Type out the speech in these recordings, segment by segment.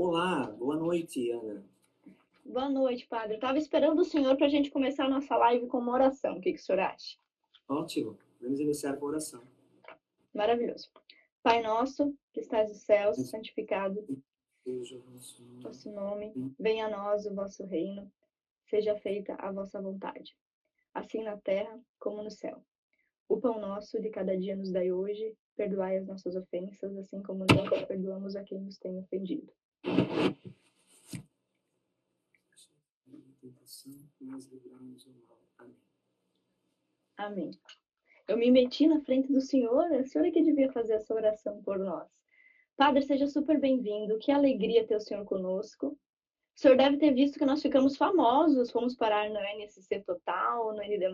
Olá, boa noite, Ana. Boa noite, padre. Eu estava esperando o senhor para a gente começar a nossa live com uma oração. O que o senhor acha? Ótimo, vamos iniciar com a oração. Maravilhoso. Pai nosso, que estás nos céus, santificado Seja o nosso vosso nome, nome. venha a nós o vosso reino, seja feita a vossa vontade, assim na terra como no céu. O pão nosso de cada dia nos dai hoje, perdoai as nossas ofensas, assim como nós perdoamos a quem nos tem ofendido. Tentação, mas livrai-nos do mal. Amém. Amém. Eu me meti na frente do senhor é que devia fazer essa oração por nós. Padre, seja super bem-vindo, que alegria ter o senhor conosco. O senhor deve ter visto que nós ficamos famosos, fomos parar no NSC Total, no ND+,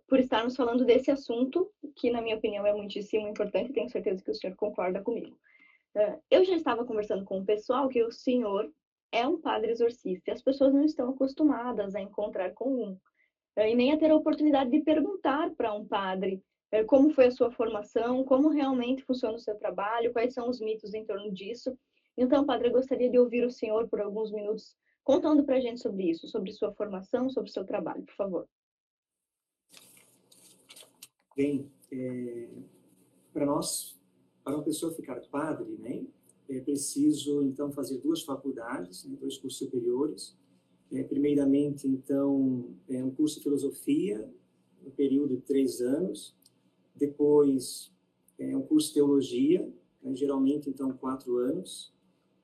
por estarmos falando desse assunto, que na minha opinião é muitíssimo importante, tenho certeza que o senhor concorda comigo. Eu já estava conversando com o pessoal que o senhor é um padre exorcista, e as pessoas não estão acostumadas a encontrar com um, e nem a ter a oportunidade de perguntar para um padre como foi a sua formação, como realmente funciona o seu trabalho, quais são os mitos em torno disso. Então, padre, eu gostaria de ouvir o senhor por alguns minutos contando para a gente sobre isso, sobre sua formação, sobre o seu trabalho, por favor. Bem, para uma pessoa ficar padre, né, é preciso, então, fazer duas faculdades, né, dois cursos superiores. Primeiramente, então, um curso de filosofia, um período de 3 anos. Depois, um curso de teologia, né, geralmente, então, 4 anos.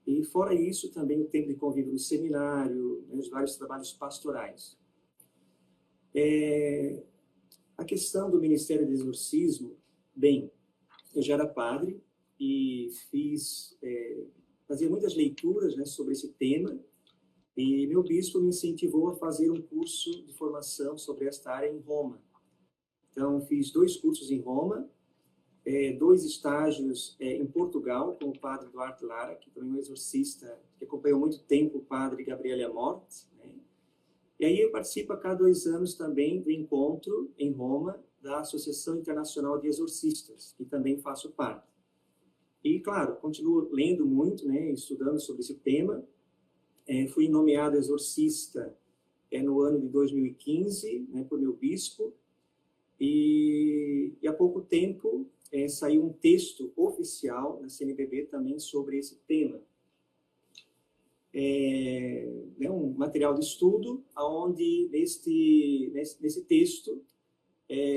E, fora isso, também o tempo de convívio no seminário, né, os vários trabalhos pastorais. A questão do Ministério de Exorcismo, bem, eu já era padre e fazia muitas leituras, né, sobre esse tema, e meu bispo me incentivou a fazer um curso de formação sobre esta área em Roma. Então, fiz 2 cursos em Roma, 2 estágios em Portugal, com o padre Duarte Lara, que também é um exorcista, que acompanhou muito tempo o padre Gabriele Amorth, né? E aí eu participo a cada 2 anos também do encontro em Roma da Associação Internacional de Exorcistas, que também faço parte. E, claro, continuo lendo muito, né, estudando sobre esse tema. Fui nomeado exorcista no ano de 2015, né, por meu bispo, e há pouco tempo saiu um texto oficial na CNBB também sobre esse tema. Um material de estudo, onde nesse texto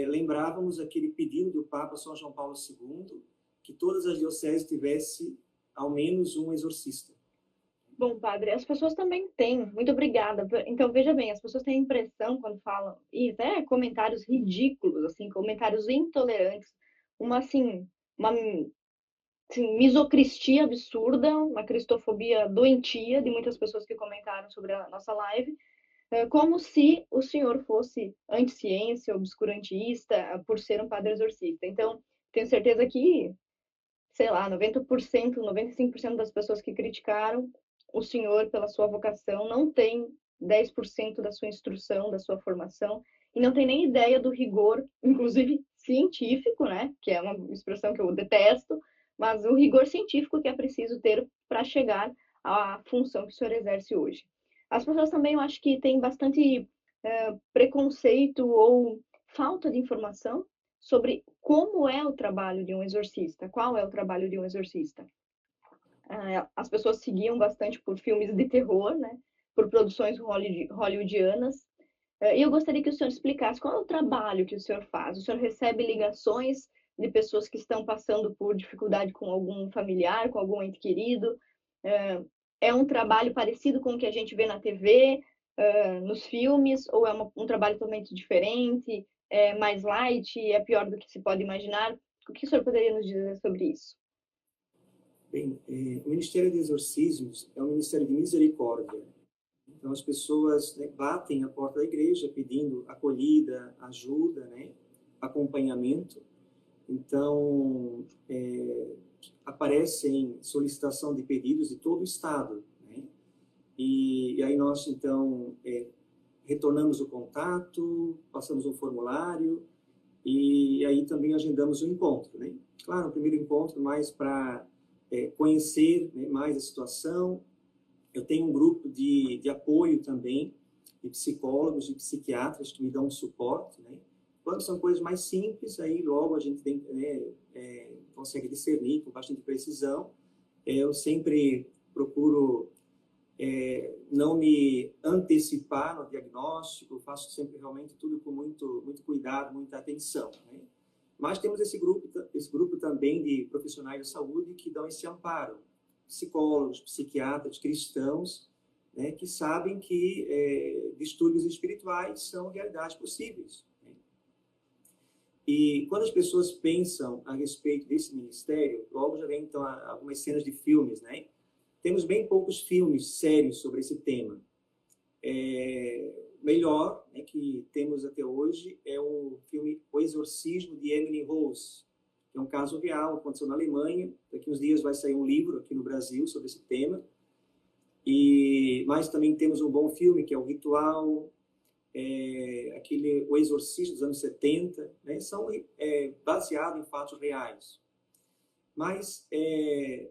lembrávamos aquele pedido do Papa São João Paulo II, que todas as dioceses tivessem ao menos um exorcista. Bom, padre, as pessoas também têm, muito obrigada. Então, veja bem, as pessoas têm a impressão quando falam, e até comentários ridículos, assim, comentários intolerantes, uma, assim, uma assim, misocristia absurda, uma cristofobia doentia de muitas pessoas que comentaram sobre a nossa live, como se o senhor fosse anti-ciência, obscurantista, por ser um padre exorcista. Então, tenho certeza que, sei lá, 90%, 95% das pessoas que criticaram o senhor pela sua vocação não tem 10% da sua instrução, da sua formação, e não tem nem ideia do rigor, inclusive científico, né? Que é uma expressão que eu detesto, mas o rigor científico que é preciso ter para chegar à função que o senhor exerce hoje. As pessoas também, eu acho que têm bastante preconceito ou falta de informação sobre como é o trabalho de um exorcista, qual é o trabalho de um exorcista. As pessoas seguiam bastante por filmes de terror, né, por produções hollywoodianas, e eu gostaria que o senhor explicasse qual é o trabalho que o senhor faz. O senhor recebe ligações de pessoas que estão passando por dificuldade com algum familiar, com algum ente querido? É um trabalho parecido com o que a gente vê na TV, nos filmes, ou é um trabalho totalmente diferente, é mais light, é pior do que se pode imaginar? O que o senhor poderia nos dizer sobre isso? Bem, o Ministério de Exorcismos é um ministério de misericórdia. Então, as pessoas, né, batem à porta da igreja pedindo acolhida, ajuda, né, acompanhamento. Então, aparecem solicitação de pedidos de todo o Estado, né? E aí nós, então, retornamos o contato, passamos um formulário e aí também agendamos o encontro, né? Claro, o primeiro encontro mais para conhecer, né, mais a situação. Eu tenho um grupo de apoio também, de psicólogos e psiquiatras que me dão um suporte, né? Quando são coisas mais simples, aí logo a gente tem, né, consegue discernir com bastante precisão. Eu sempre procuro não me antecipar no diagnóstico, faço sempre realmente tudo com muito cuidado, muita atenção, né? Mas temos esse grupo também de profissionais de saúde que dão esse amparo, psicólogos, psiquiatras, cristãos, né, que sabem que distúrbios espirituais são realidades possíveis, né? E quando as pessoas pensam a respeito desse ministério, logo já vem então algumas cenas de filmes, né? Temos bem poucos filmes sérios sobre esse tema. Melhor, né, que temos até hoje é o filme O Exorcismo de Emily Rose, que é um caso real, aconteceu na Alemanha. Daqui uns dias vai sair um livro aqui no Brasil sobre esse tema. Mas também temos um bom filme, que é O Ritual, O Exorcismo dos anos 70, né? São baseados em fatos reais. Mas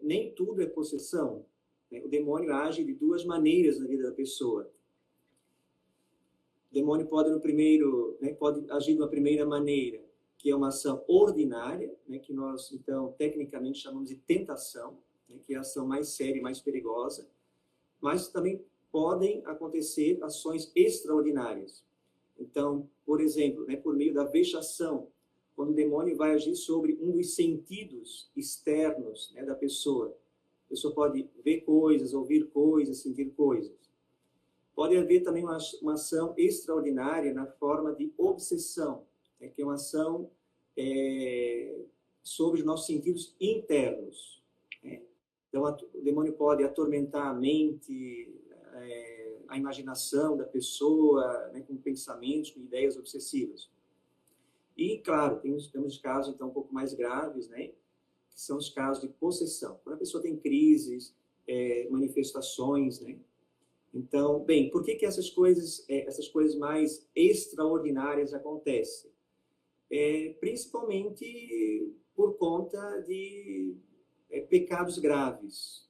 nem tudo é possessão, né? O demônio age de duas maneiras na vida da pessoa. O demônio pode pode agir de uma primeira maneira, que é uma ação ordinária, né, que nós, então, tecnicamente chamamos de tentação, né, que é a ação mais séria e mais perigosa, mas também podem acontecer ações extraordinárias. Então, por exemplo, né, por meio da vexação, quando o demônio vai agir sobre um dos sentidos externos, né, da pessoa. A pessoa pode ver coisas, ouvir coisas, sentir coisas. Pode haver também uma ação extraordinária na forma de obsessão, né, que é uma ação sobre os nossos sentidos internos, né? Então, o demônio pode atormentar a mente, a imaginação da pessoa, né, com pensamentos, com ideias obsessivas. E, claro, temos casos, então, um pouco mais graves, né, que são os casos de possessão. Quando a pessoa tem crises, manifestações, né? Então, bem, por que essas coisas mais extraordinárias acontecem? Principalmente por conta de pecados graves.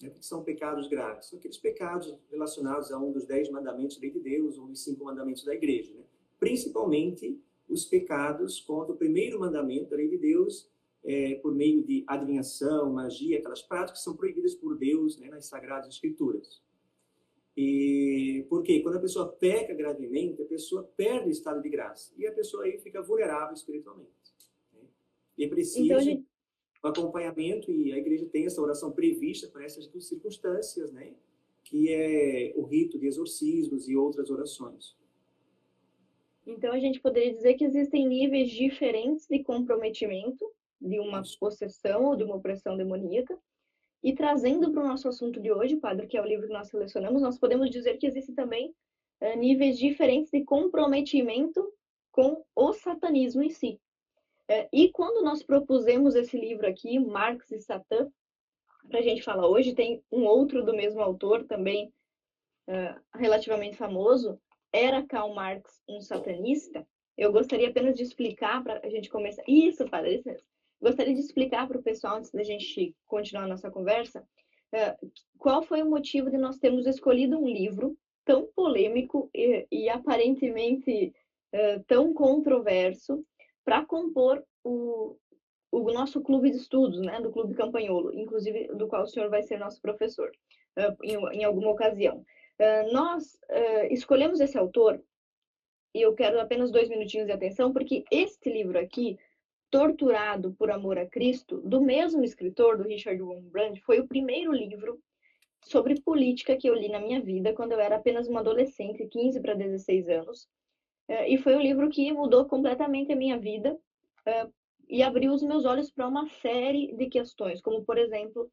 O que são pecados graves? São aqueles pecados relacionados a um dos 10 mandamentos da lei de Deus, um dos 5 mandamentos da igreja, né? Principalmente os pecados contra o primeiro mandamento da lei de Deus, por meio de adivinhação, magia, aquelas práticas que são proibidas por Deus, né, nas Sagradas Escrituras. E por quê? Quando a pessoa peca gravemente, a pessoa perde o estado de graça. E a pessoa aí fica vulnerável espiritualmente, né? E precisa de um acompanhamento, e a igreja tem essa oração prevista para essas circunstâncias, né? Que é o rito de exorcismos e outras orações. Então, a gente poderia dizer que existem níveis diferentes de comprometimento de uma possessão ou de uma opressão demoníaca. E trazendo para o nosso assunto de hoje, Padre, que é o livro que nós selecionamos, nós podemos dizer que existem também níveis diferentes de comprometimento com o satanismo em si. E quando nós propusemos esse livro aqui, Marx e Satã, para a gente falar hoje, tem um outro do mesmo autor também, relativamente famoso, Era Karl Marx um satanista? Eu gostaria apenas de explicar para a gente começar. Isso, Padre, isso mesmo. Gostaria de explicar para o pessoal, antes da gente continuar a nossa conversa, qual foi o motivo de nós termos escolhido um livro tão polêmico e aparentemente tão controverso para compor o nosso clube de estudos, né, do Clube Campanholo, inclusive do qual o senhor vai ser nosso professor em alguma ocasião. Nós escolhemos esse autor, e eu quero apenas 2 minutinhos de atenção, porque este livro aqui, Torturado por Amor a Cristo, do mesmo escritor, do Richard Wurmbrand, foi o primeiro livro sobre política que eu li na minha vida, quando eu era apenas uma adolescente, 15 para 16 anos, e foi um livro que mudou completamente a minha vida e abriu os meus olhos para uma série de questões, como, por exemplo,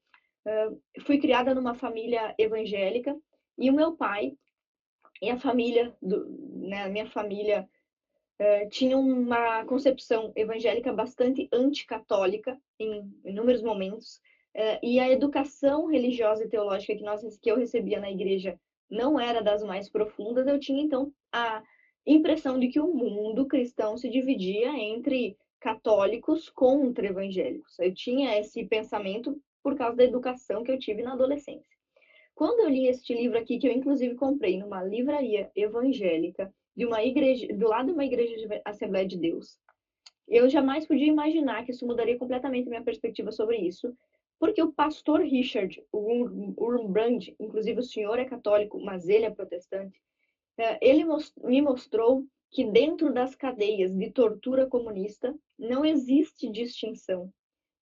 fui criada numa família evangélica, e o meu pai e a família, a minha família, tinha uma concepção evangélica bastante anticatólica em inúmeros momentos, e a educação religiosa e teológica que eu recebia na igreja não era das mais profundas. Eu tinha, então, a impressão de que o mundo cristão se dividia entre católicos contra evangélicos. Eu tinha esse pensamento por causa da educação que eu tive na adolescência. Quando eu li este livro aqui, que eu inclusive comprei numa livraria evangélica, de uma igreja, do lado de uma igreja de Assembleia de Deus, eu jamais podia imaginar que isso mudaria completamente a minha perspectiva sobre isso, porque o pastor Richard Wurmbrand, inclusive o senhor é católico, mas ele é protestante, ele me mostrou que dentro das cadeias de tortura comunista não existe distinção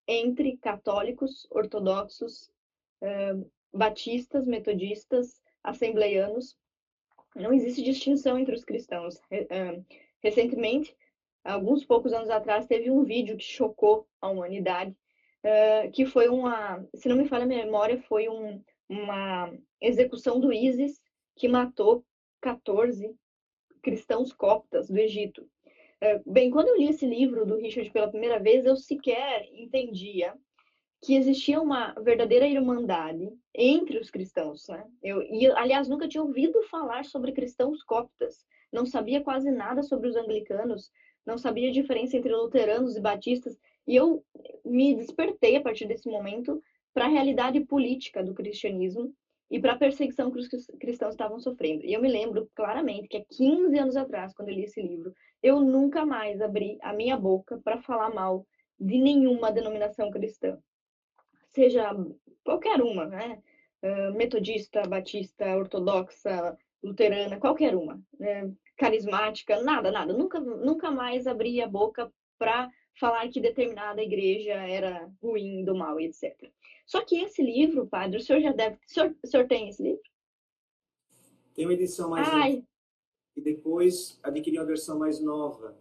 entre católicos, ortodoxos, batistas, metodistas, assembleianos. Não existe distinção entre os cristãos. Recentemente, alguns poucos anos atrás, teve um vídeo que chocou a humanidade, que foi se não me falha a memória, foi uma execução do ISIS que matou 14 cristãos coptas do Egito. Bem, quando eu li esse livro do Richard pela primeira vez, eu sequer entendia que existia uma verdadeira irmandade entre os cristãos, né? Aliás, nunca tinha ouvido falar sobre cristãos coptas, não sabia quase nada sobre os anglicanos, não sabia a diferença entre luteranos e batistas, e eu me despertei a partir desse momento para a realidade política do cristianismo e para a perseguição que os cristãos estavam sofrendo. E eu me lembro claramente que há 15 anos atrás, quando eu li esse livro, eu nunca mais abri a minha boca para falar mal de nenhuma denominação cristã, seja qualquer uma, né? Metodista, batista, ortodoxa, luterana, qualquer uma, né? Carismática, nada. Nunca mais abri a boca para falar que determinada igreja era ruim, do mal, etc. Só que esse livro, padre, o senhor já deve... O senhor tem esse livro? Tem uma edição mais antiga e depois adquiri uma versão mais nova.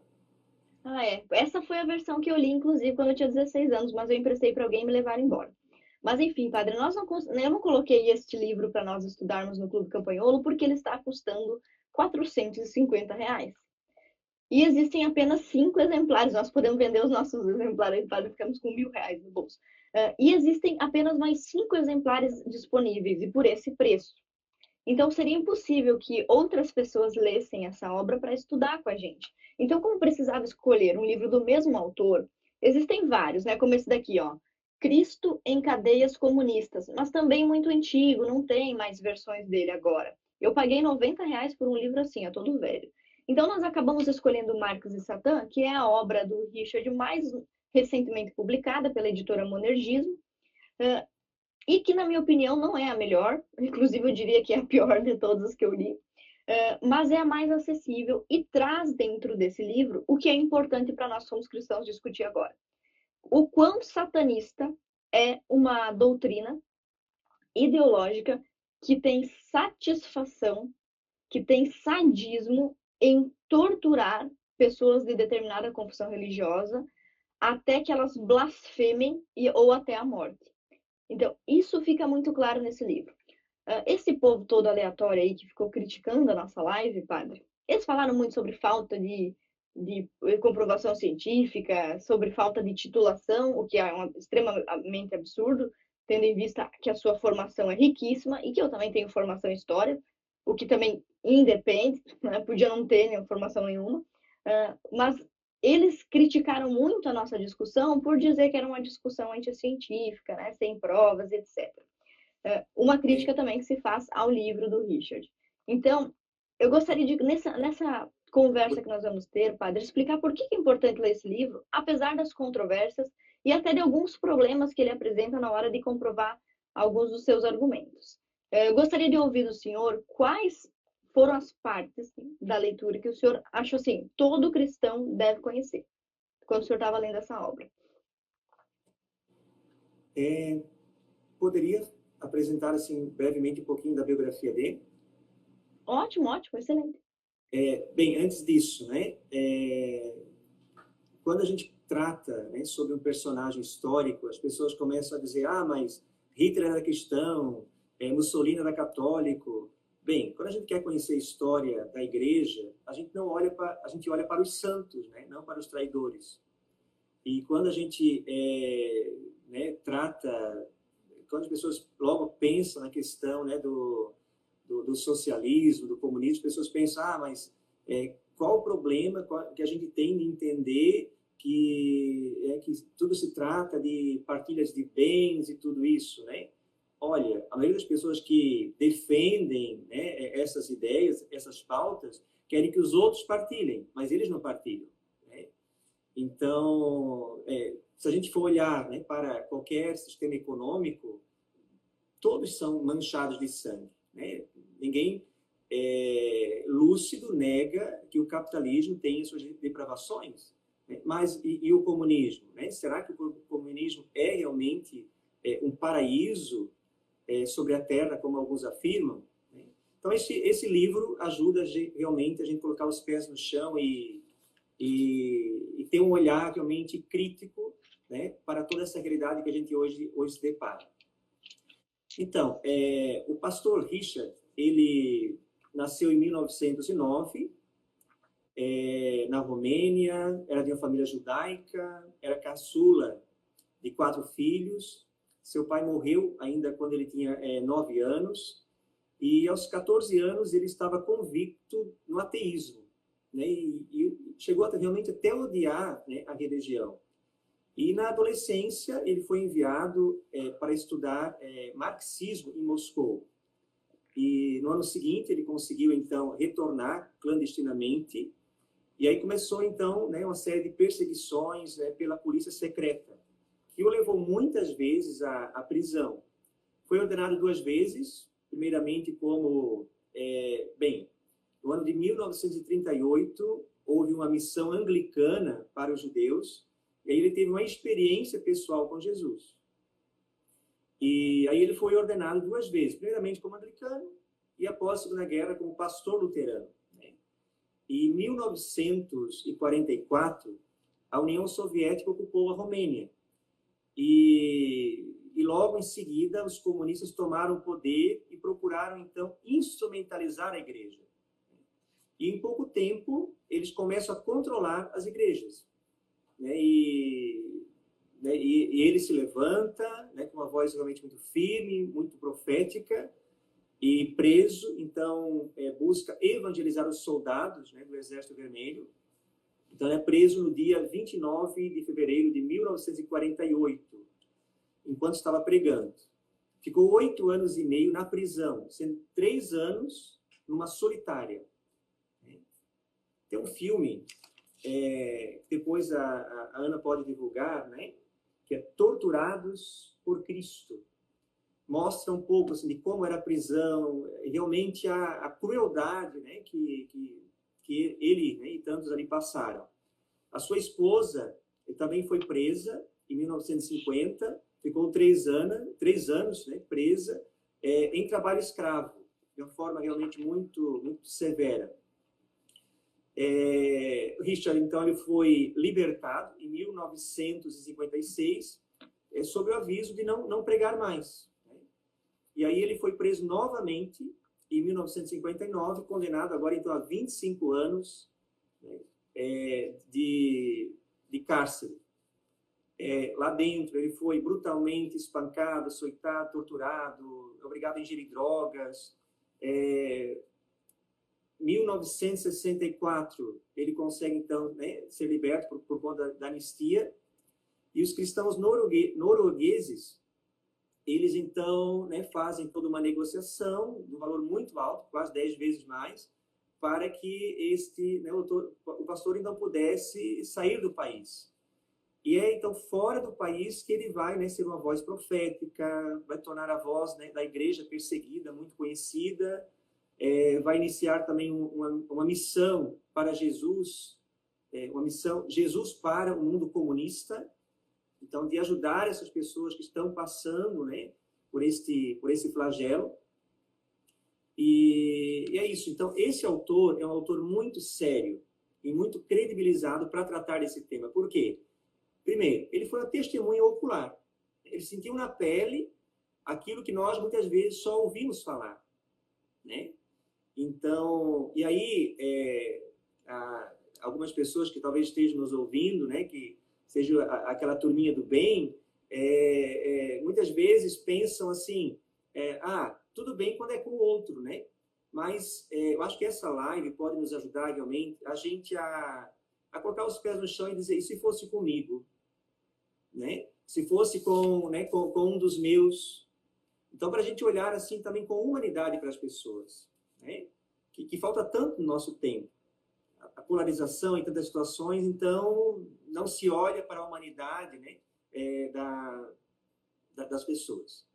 Essa foi a versão que eu li, inclusive, quando eu tinha 16 anos, mas eu emprestei para alguém e me levaram embora. Mas, enfim, padre, eu não coloquei este livro para nós estudarmos no Clube Campanholo porque ele está custando R$ 450. E existem apenas 5 exemplares. Nós podemos vender os nossos exemplares, padre, ficamos com R$ 1.000 no bolso. E existem apenas mais 5 exemplares disponíveis, e por esse preço. Então, seria impossível que outras pessoas lessem essa obra para estudar com a gente. Então, como precisava escolher um livro do mesmo autor, existem vários, né? Como esse daqui, ó. Cristo em Cadeias Comunistas, mas também muito antigo, não tem mais versões dele agora. Eu paguei R$ 90 por um livro assim, é todo velho. Então, nós acabamos escolhendo Marcos e Satã, que é a obra do Richard mais recentemente publicada pela editora Monergismo, e que, na minha opinião, não é a melhor, inclusive eu diria que é a pior de todas as que eu li, mas é a mais acessível e traz dentro desse livro o que é importante para nós, somos cristãos, discutir agora. O quão satanista é uma doutrina ideológica que tem satisfação, que tem sadismo em torturar pessoas de determinada confissão religiosa até que elas blasfemem ou até a morte. Então, isso fica muito claro nesse livro. Esse povo todo aleatório aí que ficou criticando a nossa live, padre, eles falaram muito sobre falta de comprovação científica, sobre falta de titulação, o que é extremamente absurdo, tendo em vista que a sua formação é riquíssima e que eu também tenho formação em história, o que também independe, né? Podia não ter formação nenhuma, mas eles criticaram muito a nossa discussão por dizer que era uma discussão anticientífica, né? Sem provas, etc. Uma crítica também que se faz ao livro do Richard. Então, eu gostaria de, nessa conversa que nós vamos ter, padre, explicar por que é importante ler esse livro, apesar das controvérsias e até de alguns problemas que ele apresenta na hora de comprovar alguns dos seus argumentos. Eu gostaria de ouvir do senhor quais foram as partes da leitura que o senhor achou assim, todo cristão deve conhecer, quando o senhor estava lendo essa obra. Poderia apresentar assim brevemente um pouquinho da biografia dele? Ótimo, excelente. Bem, antes disso, né, quando a gente trata, né, sobre um personagem histórico, as pessoas começam a dizer, mas Hitler era cristão, Mussolini era católico. Bem, quando a gente quer conhecer a história da igreja, a gente olha para os santos, né, não para os traidores. E quando a gente quando as pessoas logo pensam na questão, né, do socialismo, do comunismo, as pessoas pensam, mas qual o problema que a gente tem de entender que tudo se trata de partilhas de bens e tudo isso, né? Olha, a maioria das pessoas que defendem, né, essas ideias, essas pautas, querem que os outros partilhem, mas eles não partilham, né? Então, se a gente for olhar, né, para qualquer sistema econômico, todos são manchados de sangue, né? Ninguém lúcido nega que o capitalismo tem suas depravações, né? Mas e o comunismo, né? Será que o comunismo é realmente um paraíso sobre a Terra, como alguns afirmam? Né? Então, esse livro ajuda realmente a gente colocar os pés no chão e ter um olhar realmente crítico, né, para toda essa realidade que a gente hoje se depara. Então, o pastor Richard, ele nasceu em 1909, na Romênia, era de uma família judaica, era caçula de 4 filhos. Seu pai morreu ainda quando ele tinha 9 anos, e aos 14 anos ele estava convicto no ateísmo, né? E chegou realmente até odiar, né, a religião. E na adolescência ele foi enviado para estudar marxismo em Moscou. E no ano seguinte ele conseguiu então retornar clandestinamente, e aí começou então, né, uma série de perseguições, né, pela polícia secreta, que o levou muitas vezes à prisão. Foi ordenado 2 vezes, primeiramente como, no ano de 1938, houve uma missão anglicana para os judeus, e aí ele teve uma experiência pessoal com Jesus. E aí ele foi ordenado 2 vezes, primeiramente como anglicano, e após a Segunda Guerra como pastor luterano, né? E em 1944, a União Soviética ocupou a Romênia. E logo em seguida, os comunistas tomaram o poder e procuraram, então, instrumentalizar a igreja. E em pouco tempo, eles começam a controlar as igrejas, né? E ele se levanta, né, com uma voz realmente muito firme, muito profética, e preso, então, busca evangelizar os soldados, né, do Exército Vermelho. Então, é preso no dia 29 de fevereiro de 1948, enquanto estava pregando. Ficou 8 anos e meio na prisão, sendo 3 anos numa solitária. Tem um filme, depois a Ana pode divulgar, né, que é Torturados por Cristo. Mostra um pouco assim, de como era a prisão, realmente a crueldade, né, que ele, né, e tantos ali passaram. A sua esposa também foi presa em 1950, ficou 3 anos, né, presa em trabalho escravo, de uma forma realmente muito, muito severa. Richard, então, ele foi libertado em 1956, sob o aviso de não pregar mais, né? E aí ele foi preso novamente em 1959, condenado agora então a 25 anos, né, de cárcere. Lá dentro ele foi brutalmente espancado, açoitado, torturado, obrigado a ingerir drogas. 1964 ele consegue então, né, ser liberto por conta da anistia, e os cristãos noruegueses, eles então, né, fazem toda uma negociação de um valor muito alto, quase 10 vezes mais, para que né, o pastor então pudesse sair do país. E é então fora do país que ele vai, né, ser uma voz profética, vai tornar a voz, né, da igreja perseguida, muito conhecida, vai iniciar também uma missão para Jesus, uma missão Jesus para o mundo comunista, então de ajudar essas pessoas que estão passando, né, por esse flagelo. E é isso. Então esse autor é um autor muito sério e muito credibilizado para tratar desse tema. Por quê? Primeiro, ele foi uma testemunha ocular. Ele sentiu na pele aquilo que nós muitas vezes só ouvimos falar, né? Então, e aí, algumas pessoas que talvez estejam nos ouvindo, né, que seja aquela turminha do bem, muitas vezes pensam assim, tudo bem quando é com o outro, né? Mas eu acho que essa live pode nos ajudar realmente a gente a a colocar os pés no chão e dizer, e se fosse comigo? Né? Se fosse com um dos meus. Então, para a gente olhar assim também com humanidade para as pessoas, né? que falta tanto no nosso tempo. A polarização em tantas situações, então não se olha para a humanidade, né? Das pessoas.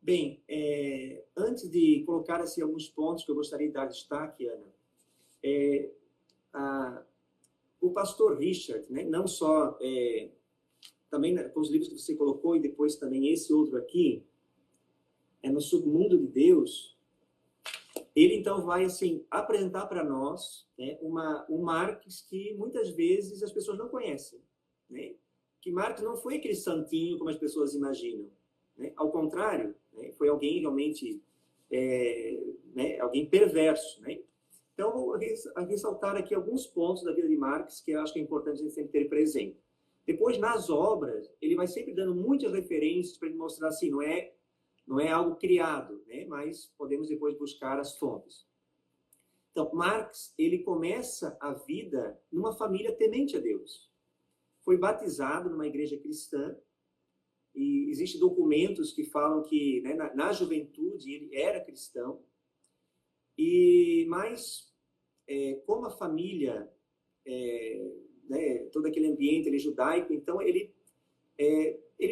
Bem, antes de colocar assim, alguns pontos que eu gostaria de dar destaque, Ana, o pastor Richard, né? Não só também com os livros que você colocou e depois também esse outro aqui, no Submundo de Deus, ele então vai assim apresentar para nós, né, um Marx que muitas vezes as pessoas não conhecem, né? Que Marx não foi aquele santinho como as pessoas imaginam, né? Ao contrário, né, foi alguém realmente né, alguém perverso, né? Então vou ressaltar aqui alguns pontos da vida de Marx que eu acho que é importante a gente sempre ter presente. Depois, nas obras, ele vai sempre dando muitas referências para ele mostrar assim, não é algo criado, né? Mas podemos depois buscar as fontes. Então, Marx, ele começa a vida numa família temente a Deus. Foi batizado numa igreja cristã e existem documentos que falam que, né, na juventude ele era cristão. Mas como a família, né, todo aquele ambiente ele, judaico, então ele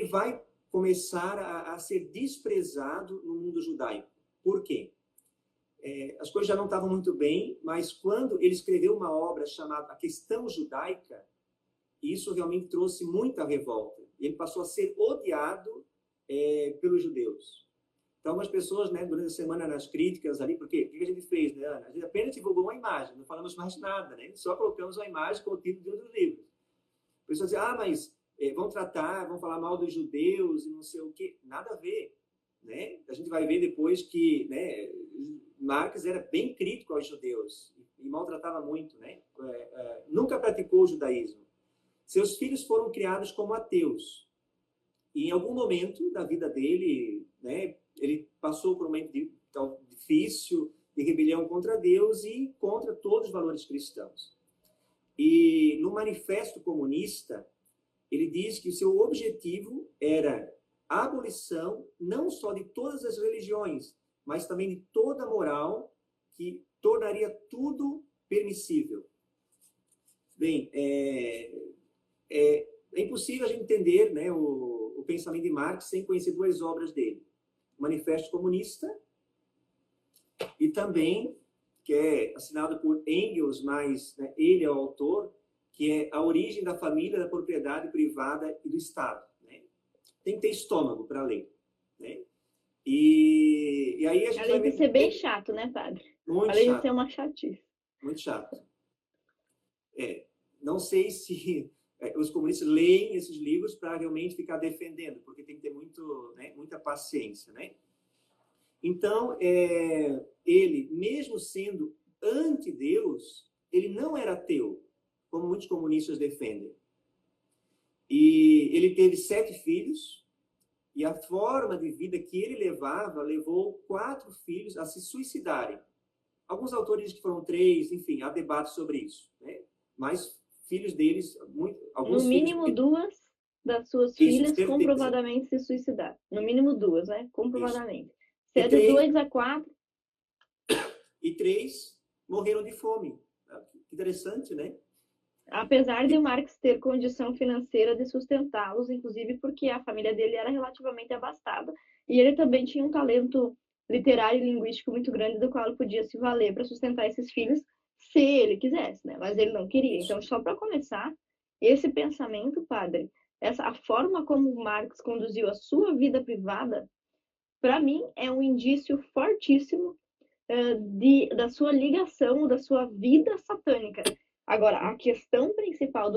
vai começar a ser desprezado no mundo judaico. Por quê? As coisas já não estavam muito bem, mas quando ele escreveu uma obra chamada A Questão Judaica, isso realmente trouxe muita revolta. Ele passou a ser odiado pelos judeus. Então, algumas pessoas, né, durante a semana, nas críticas ali, porque o que a gente fez, né, Ana? A gente apenas divulgou uma imagem, não falamos mais nada, né? Só colocamos uma imagem com o título de um dos livros. As pessoas dizem, mas vão falar mal dos judeus e não sei o quê. Nada a ver, né? A gente vai ver depois que, né, Marx era bem crítico aos judeus e maltratava muito, né? Nunca praticou o judaísmo. Seus filhos foram criados como ateus. E em algum momento da vida dele, né, ele passou por um momento difícil de rebelião contra Deus e contra todos os valores cristãos. E no Manifesto Comunista, ele diz que o seu objetivo era a abolição não só de todas as religiões, mas também de toda a moral que tornaria tudo permissível. Bem, é impossível a gente entender, né, o pensamento de Marx sem conhecer duas obras dele. O Manifesto Comunista e também, que é assinado por Engels, mas né, ele é o autor, que é A Origem da Família, da Propriedade Privada e do Estado. Né? Tem que ter estômago para ler. Né? E aí a gente além de ser bem chato, né, padre? Muito além chato. De ser uma chatice. Muito chato. Não sei se os comunistas leem esses livros para realmente ficar defendendo, porque tem que ter muita paciência, né? Então, ele, mesmo sendo anti-Deus, ele não era ateu, como muitos comunistas defendem. E ele teve 7 filhos, e a forma de vida que ele levou 4 filhos a se suicidarem. Alguns autores dizem que foram 3, enfim, há debate sobre isso, né? Mas filhos deles, alguns no mínimo filhos... 2 das suas filhas comprovadamente se suicidaram. No mínimo 2, né? Comprovadamente. Se é de 2 a 4... E 3 morreram de fome. Interessante, né? Apesar de Marx ter condição financeira de sustentá-los, inclusive porque a família dele era relativamente abastada, e ele também tinha um talento literário e linguístico muito grande, do qual ele podia se valer para sustentar esses filhos, se ele quisesse, né? Mas ele não queria. Então, só para começar, esse pensamento, padre, a forma como Marx conduziu a sua vida privada, para mim, é um indício fortíssimo da sua ligação, da sua vida satânica. Agora, a questão principal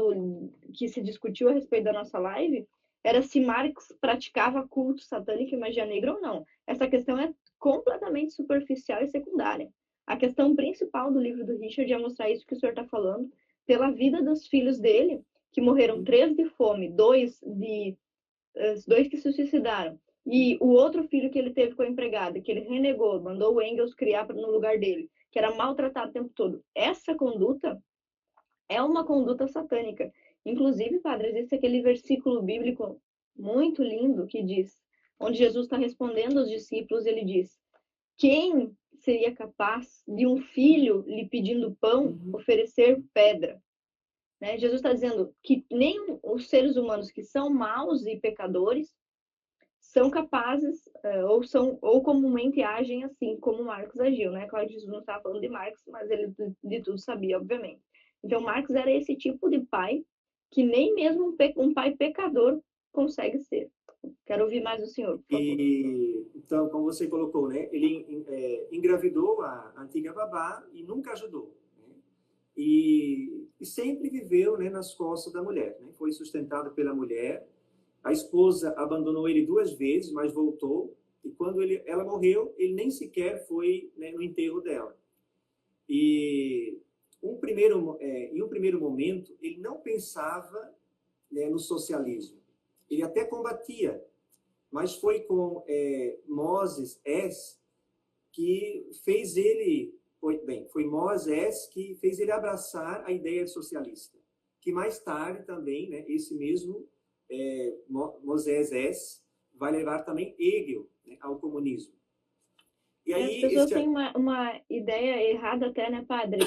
que se discutiu a respeito da nossa live era se Marx praticava culto satânico e magia negra ou não. Essa questão é completamente superficial e secundária. A questão principal do livro do Richard é mostrar isso que o senhor está falando, pela vida dos filhos dele, que morreram 3 de fome, 2 que se suicidaram, e o outro filho que ele teve com a empregada, que ele renegou, mandou o Engels criar no lugar dele, que era maltratado o tempo todo. Essa conduta é uma conduta satânica. Inclusive, padre, existe aquele versículo bíblico muito lindo que diz, onde Jesus está respondendo aos discípulos, ele diz: quem seria capaz de um filho lhe pedindo pão oferecer pedra? Né? Jesus está dizendo que nem os seres humanos que são maus e pecadores são capazes ou comumente agem assim como Marcos agiu, né? Claro que Jesus não estava falando de Marcos, mas ele de tudo sabia, obviamente. Então Marcos era esse tipo de pai que nem mesmo um pai pecador consegue ser. Quero ouvir mais do senhor, por favor. E então, como você colocou, né, ele engravidou a antiga babá e nunca ajudou, né? E sempre viveu, né, nas costas da mulher, né? Foi sustentado pela mulher. A esposa abandonou ele 2 vezes, mas voltou. E quando ela morreu, ele nem sequer foi, né, no enterro dela. E em um primeiro momento, ele não pensava, né, no socialismo. Ele até combatia, mas foi com Moses S que fez ele, foi Moses que fez ele abraçar a ideia socialista, que mais tarde também, né, esse mesmo Moses S vai levar também Hegel, né, ao comunismo. E As aí pessoas têm uma ideia errada até, né, padre,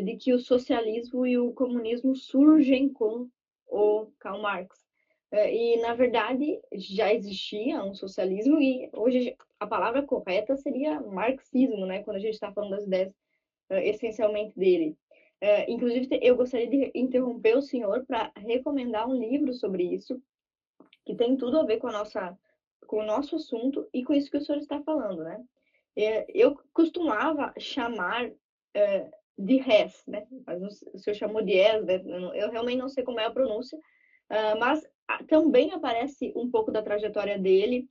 de que o socialismo e o comunismo surgem com o Karl Marx. E, na verdade, já existia um socialismo e hoje a palavra correta seria marxismo, né, quando a gente está falando das ideias essencialmente dele. Inclusive, eu gostaria de interromper o senhor para recomendar um livro sobre isso, que tem tudo a ver com o nosso assunto e com isso que o senhor está falando, né? Eu costumava chamar de Hess, né? Mas o senhor chamou de Hess, né? Eu realmente não sei como é a pronúncia, mas também aparece um pouco da trajetória dele,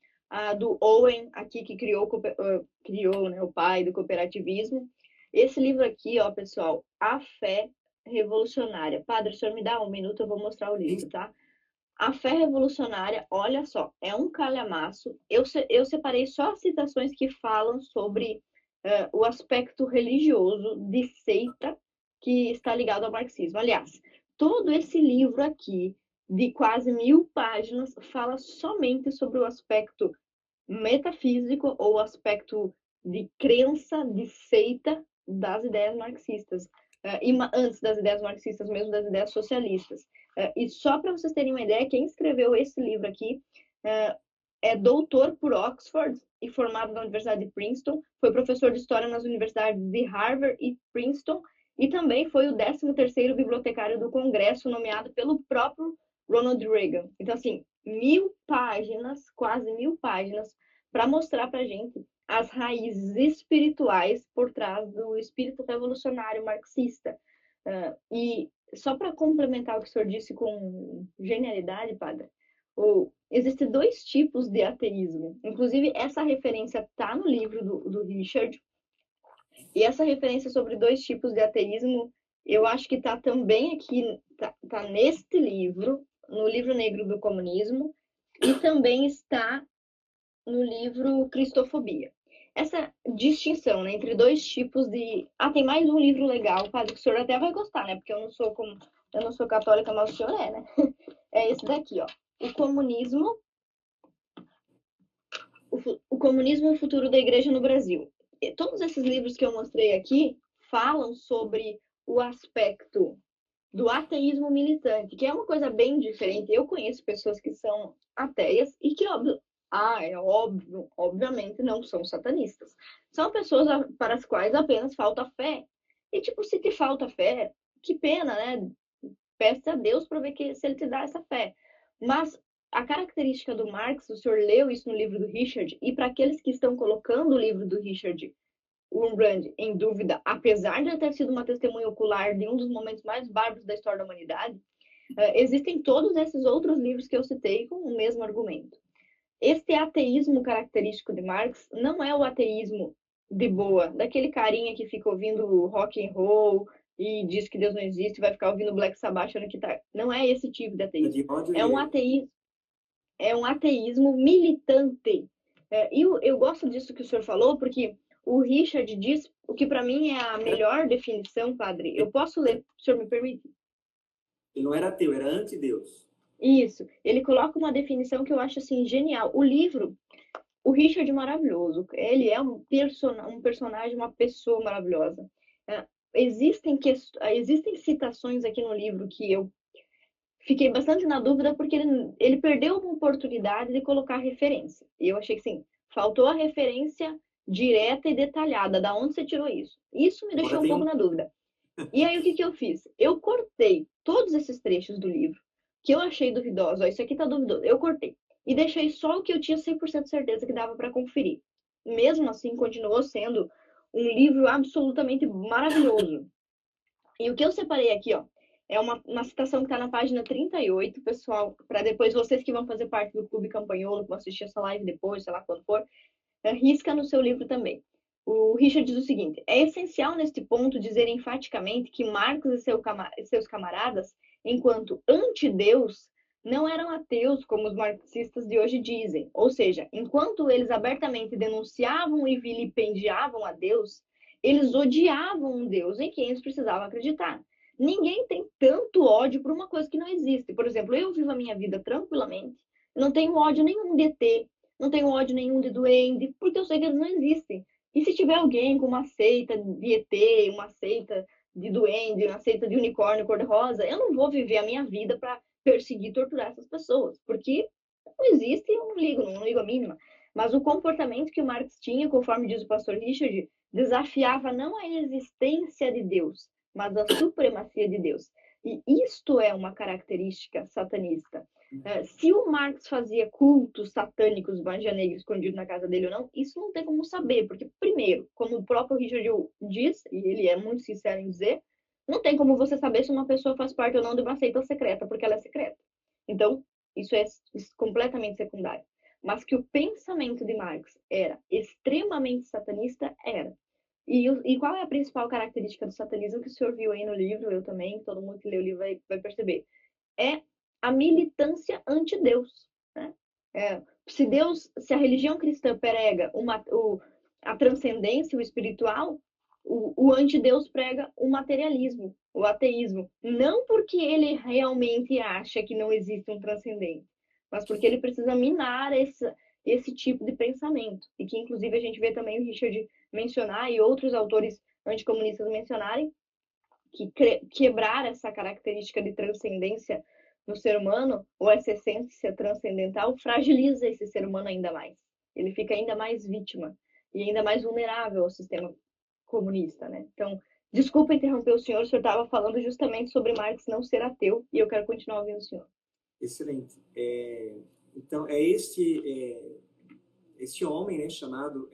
do Owen, aqui que criou, né, o pai do cooperativismo. Esse livro aqui, ó, pessoal, A Fé Revolucionária. Padre, o senhor me dá um minuto, eu vou mostrar o livro, tá? A Fé Revolucionária, olha só, é um calhamaço. Eu separei só citações que falam sobre o aspecto religioso de seita que está ligado ao marxismo. Aliás, todo esse livro aqui, de quase 1000 páginas, fala somente sobre o aspecto metafísico ou o aspecto de crença, de seita das ideias marxistas. E antes das ideias marxistas, mesmo das ideias socialistas. E só para vocês terem uma ideia, quem escreveu esse livro aqui é doutor por Oxford e formado na Universidade de Princeton, foi professor de história nas universidades de Harvard e Princeton, e também foi o 13º bibliotecário do Congresso, nomeado pelo próprio Ronald Reagan. Então, assim, 1000 páginas, quase 1000 páginas, para mostrar para a gente as raízes espirituais por trás do espírito revolucionário marxista. E só para complementar o que o senhor disse com genialidade, padre, existem 2 tipos de ateísmo. Inclusive, essa referência está no livro do Richard. E essa referência sobre 2 tipos de ateísmo, eu acho que está também aqui, tá neste livro, no livro negro do comunismo, e também está no livro Cristofobia. Essa distinção, né, entre 2 tipos de... tem mais um livro legal, padre, que o senhor até vai gostar, né? Porque eu não sou católica, mas o senhor é, né? É esse daqui, ó. O comunismo e o futuro da igreja no Brasil. E todos esses livros que eu mostrei aqui falam sobre o aspecto do ateísmo militante, que é uma coisa bem diferente. Eu conheço pessoas que são ateias e que, obviamente não são satanistas. São pessoas para as quais apenas falta fé. E, tipo, se te falta fé, que pena, né? Peça a Deus para ver se ele te dá essa fé. Mas a característica do Marx, o senhor leu isso no livro do Richard, e para aqueles que estão colocando o livro do Richard Wurmbrand em dúvida, apesar de ter sido uma testemunha ocular de um dos momentos mais bárbaros da história da humanidade, existem todos esses outros livros que eu citei com o mesmo argumento. Este ateísmo característico de Marx não é o ateísmo de boa, daquele carinha que fica ouvindo rock and roll e diz que Deus não existe, vai ficar ouvindo Black Sabbath achando que tá... Não é esse tipo de ateísmo. É um ateísmo militante. E eu gosto disso que o senhor falou, porque o Richard diz o que para mim é a melhor definição, padre. Eu posso ler, se o senhor me permite? Ele não era ateu, era anti-Deus. Isso. Ele coloca uma definição que eu acho assim genial. O livro, o Richard é maravilhoso. Ele é um personagem, uma pessoa maravilhosa. É, existem citações aqui no livro que eu fiquei bastante na dúvida porque ele perdeu uma oportunidade de colocar referência. E eu achei que sim, faltou a referência direta e detalhada. Da onde você tirou isso? Isso me Agora deixou um tem pouco um. na dúvida. E aí o que eu fiz? Eu cortei todos esses trechos do livro que eu achei duvidosos. Ó, isso aqui tá duvidoso. Eu cortei. E deixei só o que eu tinha 100% certeza que dava para conferir. Mesmo assim, continuou sendo um livro absolutamente maravilhoso. E o que eu separei aqui, ó, é uma citação que está na página 38, pessoal, para depois vocês que vão fazer parte do Clube Campanholo, que vão assistir essa live depois, sei lá quando for, risca no seu livro também. O Richard diz o seguinte: é essencial neste ponto dizer enfaticamente que Marx e seus camaradas, enquanto anti-Deus, não eram ateus como os marxistas de hoje dizem. Ou seja, enquanto eles abertamente denunciavam e vilipendiavam a Deus, eles odiavam um Deus em quem eles precisavam acreditar. Ninguém tem tanto ódio por uma coisa que não existe. Por exemplo, eu vivo a minha vida tranquilamente, não tenho ódio nenhum de ET, não tenho ódio nenhum de duende, porque eu sei que eles não existem. E se tiver alguém com uma seita de ET, uma seita de duende, uma seita de unicórnio cor-de-rosa, eu não vou viver a minha vida para perseguir e torturar essas pessoas, porque não existe e eu não ligo a mínima. Mas o comportamento que o Marx tinha, conforme diz o pastor Richard, desafiava não a existência de Deus, mas a supremacia de Deus. E isto é uma característica satanista. Se o Marx fazia cultos satânicos, magia negra escondido na casa dele ou não, isso não tem como saber, porque, primeiro, como o próprio Richard diz, e ele é muito sincero em dizer, não tem como você saber se uma pessoa faz parte ou não de uma seita secreta, porque ela é secreta. Então, isso é completamente secundário. Mas que o pensamento de Marx era extremamente satanista, era. E qual é a principal característica do satanismo que o senhor viu aí no livro, eu também, todo mundo que lê o livro vai perceber? É a militância anti-Deus. Né? Se a religião cristã prega a transcendência, o espiritual, o anti-Deus prega o materialismo, o ateísmo. Não porque ele realmente acha que não existe um transcendente, mas porque ele precisa minar esse tipo de pensamento. E que, inclusive, a gente vê também o Richard mencionar e outros autores anticomunistas mencionarem que quebrar essa característica de transcendência no ser humano, ou essa essência transcendental, fragiliza esse ser humano ainda mais. Ele fica ainda mais vítima e ainda mais vulnerável ao sistema comunista, né? Então, desculpa interromper o senhor estava falando justamente sobre Marx não ser ateu, e eu quero continuar ouvindo o senhor. Excelente. Então, este homem, né, chamado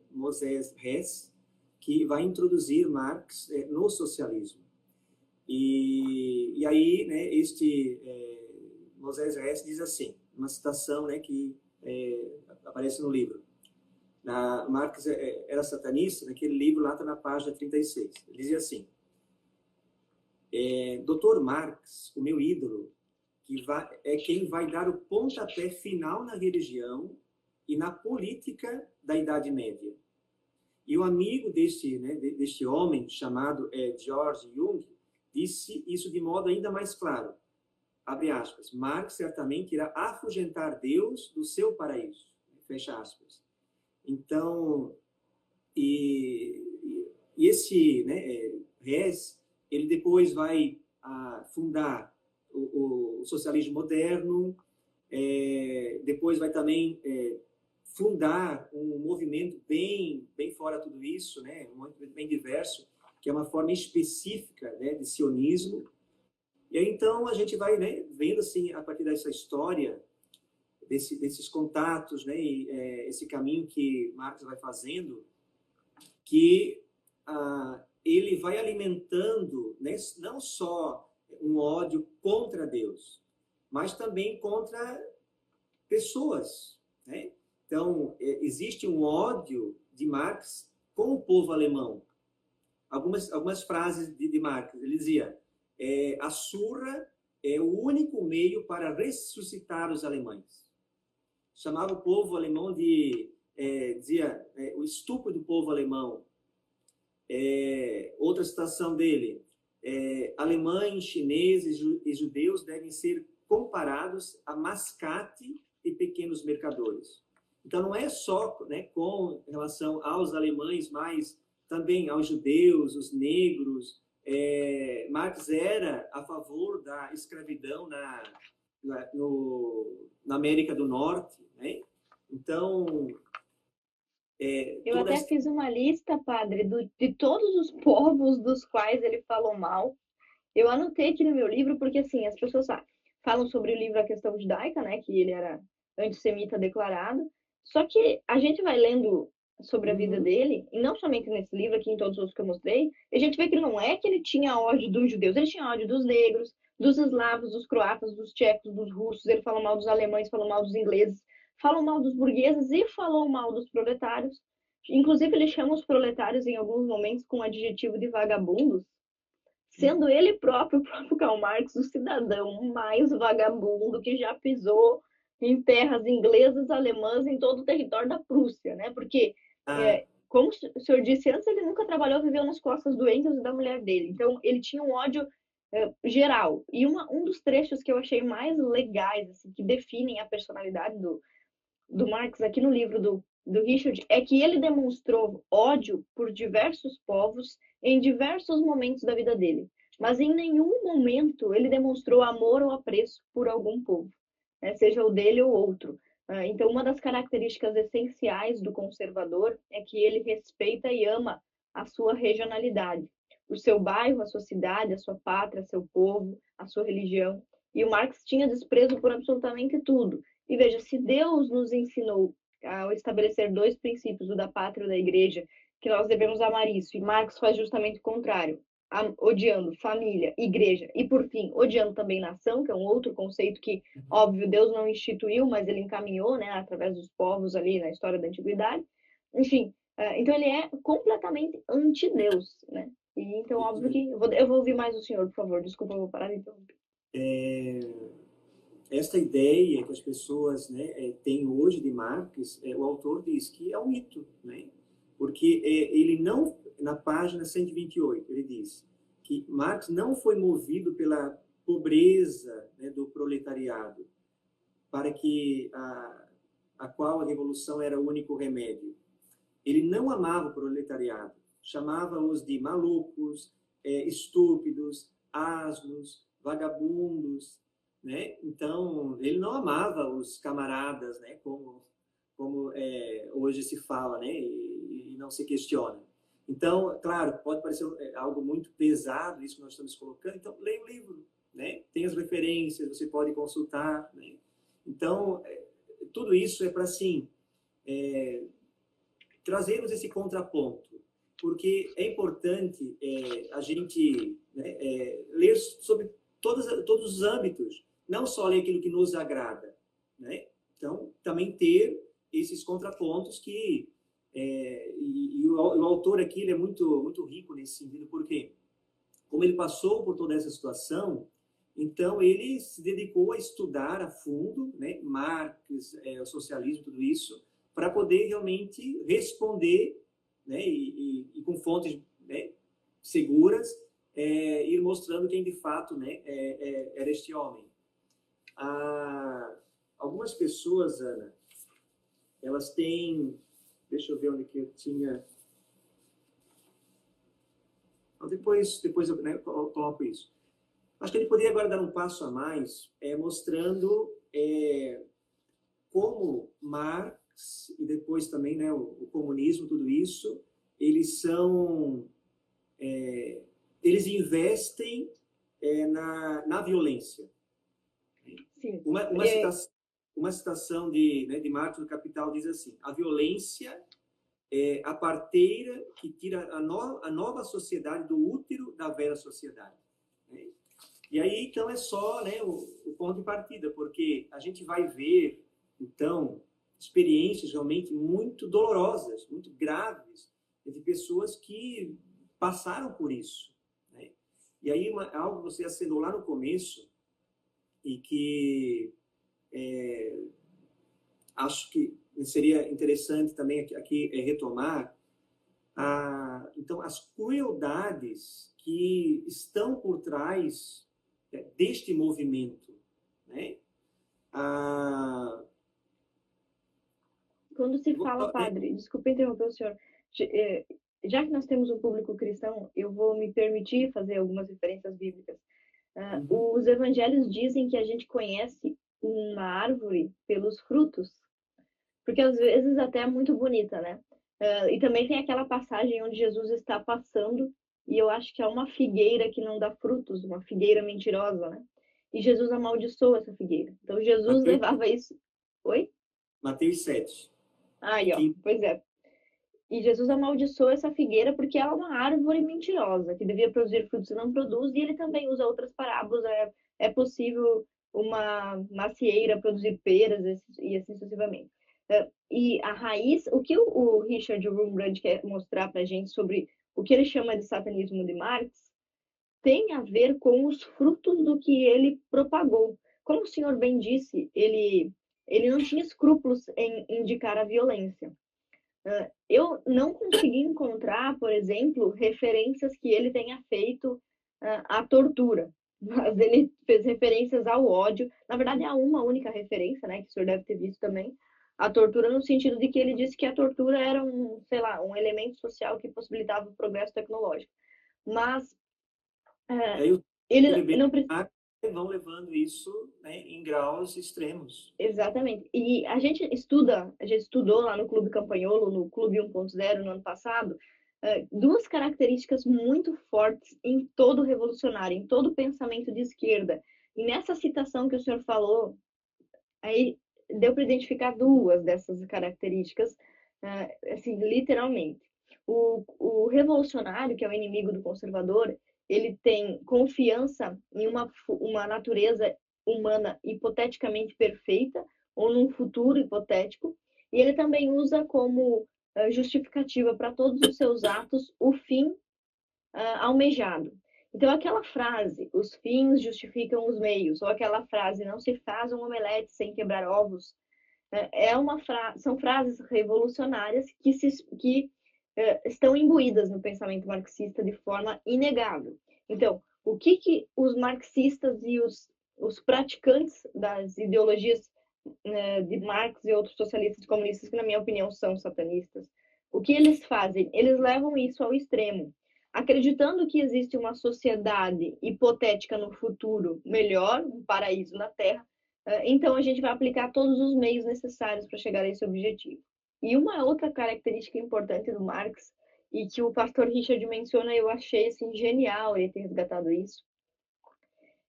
Moses Hess, que vai introduzir Marx no socialismo. E aí, né, Moses Hess diz assim, uma citação, né, que aparece no livro. Marx era satanista, naquele livro lá está na página 36. Ele dizia assim: Dr. Marx, o meu ídolo, é quem vai dar o pontapé final na religião e na política da Idade Média. E o amigo deste homem, chamado George Jung, disse isso de modo ainda mais claro. Abre aspas. Marx certamente irá afugentar Deus do seu paraíso. Fecha aspas. Então, esse, né, Hess, ele depois vai fundar o socialismo moderno, depois vai também fundar um movimento bem fora tudo isso, né, um movimento bem diverso, que é uma forma específica, né, de sionismo. E aí, então, a gente vai, né, vendo assim, a partir dessa história, desses contatos, né, e esse caminho que Marx vai fazendo, que ele vai alimentando, né, não só um ódio contra Deus, mas também contra pessoas, né? Então, existe um ódio de Marx com o povo alemão. Algumas frases de Marx, ele dizia, a surra é o único meio para ressuscitar os alemães. Chamava o povo alemão dizia, o estupro do povo alemão. Outra citação dele, alemães, chineses e judeus devem ser comparados a mascate e pequenos mercadores. Então, não é só, né, com relação aos alemães, mas também aos judeus, os negros. Marx era a favor da escravidão na América do Norte, né? Então, Eu até fiz uma lista, padre, de todos os povos dos quais ele falou mal. Eu anotei aqui no meu livro porque, assim, as pessoas falam sobre o livro A Questão Judaica, né, que ele era antissemita declarado. Só que a gente vai lendo sobre a vida dele, e não somente nesse livro, aqui em todos os outros que eu mostrei, a gente vê que não é que ele tinha ódio dos judeus, ele tinha ódio dos negros, dos eslavos, dos croatas, dos tchecos, dos russos, ele falou mal dos alemães, falou mal dos ingleses, falou mal dos burgueses e falou mal dos proletários. Inclusive, ele chama os proletários em alguns momentos com o adjetivo de vagabundos, sendo ele próprio, o próprio Karl Marx, o cidadão mais vagabundo que já pisou em terras inglesas, alemãs, em todo o território da Prússia, né? Porque, como o senhor disse antes, ele nunca trabalhou, viveu nas costas do Engels e da mulher dele. Então, ele tinha um ódio geral. E um dos trechos que eu achei mais legais, assim, que definem a personalidade do Marx aqui no livro do Richard, é que ele demonstrou ódio por diversos povos em diversos momentos da vida dele, mas em nenhum momento ele demonstrou amor ou apreço por algum povo, né, seja o dele ou outro. Então, uma das características essenciais do conservador é que ele respeita e ama a sua regionalidade, o seu bairro, a sua cidade, a sua pátria, seu povo, a sua religião. E o Marx tinha desprezo por absolutamente tudo. E veja, se Deus nos ensinou a estabelecer dois princípios, o da pátria e o da igreja, que nós devemos amar isso, e Marx faz justamente o contrário, odiando família, igreja e, por fim, odiando também nação, que é um outro conceito que, óbvio, Deus não instituiu, mas ele encaminhou, né, através dos povos ali na história da antiguidade. Enfim, então ele é completamente anti-Deus, né? E, então, óbvio que eu vou ouvir mais o senhor, por favor. Desculpa, eu vou parar de interromper. Esta ideia que as pessoas, né, têm hoje de Marx, o autor diz que é um mito, né? Porque ele não, na página 128, ele diz que Marx não foi movido pela pobreza, né, do proletariado, para que a qual a revolução era o único remédio. Ele não amava o proletariado, chamava-os de malucos, estúpidos, asnos, vagabundos, né? Então, ele não amava os camaradas, né? Como hoje se fala, né? E não se questiona. Então, claro, pode parecer algo muito pesado isso que nós estamos colocando. Então, leia o livro, né? Tem as referências, você pode consultar, né? Então, tudo isso é para, assim, trazermos esse contraponto, porque é importante a gente, né, ler sobre todos os âmbitos, não só ler aquilo que nos agrada, né? Então, também ter esses contrapontos que... e o autor aqui ele é muito, muito rico nesse sentido, porque como ele passou por toda essa situação, então ele se dedicou a estudar a fundo, né, Marx, o socialismo, tudo isso, para poder realmente responder, né, e com fontes, né, seguras, ir mostrando quem de fato, né, era este homem. Algumas pessoas, Ana, elas têm... Deixa eu ver onde que eu tinha... Depois eu, né, coloco isso. Acho que ele poderia agora dar um passo a mais, mostrando como Marx e depois também, né, o comunismo, tudo isso, eles são... eles investem na violência. Sim. Uma citação de Marx no Capital diz assim: a violência é a parteira que tira a nova sociedade do útero da velha sociedade. Né? E aí, então, é só, né, o ponto de partida, porque a gente vai ver, então, experiências realmente muito dolorosas, muito graves, de pessoas que passaram por isso. Né? E aí, algo que você acenou lá no começo, e que acho que seria interessante também aqui retomar, Então, as crueldades que estão por trás deste movimento, né? Quando se fala, padre, desculpe interromper o senhor, já que nós temos um público cristão, eu vou me permitir fazer algumas referências bíblicas. Os evangelhos dizem que a gente conhece uma árvore pelos frutos, porque às vezes até é muito bonita, né? E também tem aquela passagem onde Jesus está passando e eu acho que é uma figueira que não dá frutos, uma figueira mentirosa, né? E Jesus amaldiçoa essa figueira. Então Jesus levava isso. Oi? Mateus 7. Aí, ó, pois é. E Jesus amaldiçoou essa figueira porque ela é uma árvore mentirosa, que devia produzir frutos e não produz, e ele também usa outras parábolas. É possível uma macieira produzir peras e assim sucessivamente. E a raiz, o que o Richard Wurmbrand quer mostrar para a gente sobre o que ele chama de satanismo de Marx, tem a ver com os frutos do que ele propagou. Como o senhor bem disse, ele não tinha escrúpulos em indicar a violência. Eu não consegui encontrar, por exemplo, referências que ele tenha feito à tortura, mas ele fez referências ao ódio. Na verdade, há uma única referência, né, que o senhor deve ter visto também, a tortura no sentido de que ele disse que a tortura era sei lá, um elemento social que possibilitava o progresso tecnológico. Mas ele não precisa. Vão levando isso, né, em graus extremos. Exatamente. E a gente estudou lá no Clube Campanholo, no Clube 1.0 no ano passado, duas características muito fortes em todo revolucionário, em todo pensamento de esquerda. E nessa citação que o senhor falou, aí deu para identificar duas dessas características, assim, literalmente. O revolucionário, que é o inimigo do conservador, ele tem confiança em uma natureza humana hipoteticamente perfeita, ou num futuro hipotético, e ele também usa como justificativa para todos os seus atos o fim almejado. Então, aquela frase, os fins justificam os meios, ou aquela frase, não se faz um omelete sem quebrar ovos, são frases revolucionárias que estão imbuídas no pensamento marxista de forma inegável. Então, o que os marxistas e os praticantes das ideologias de Marx e outros socialistas comunistas, que na minha opinião são satanistas, o que eles fazem? Eles levam isso ao extremo, acreditando que existe uma sociedade hipotética no futuro melhor, um paraíso na Terra, então a gente vai aplicar todos os meios necessários para chegar a esse objetivo. E uma outra característica importante do Marx, e que o pastor Richard menciona, eu achei assim, genial ele ter resgatado isso,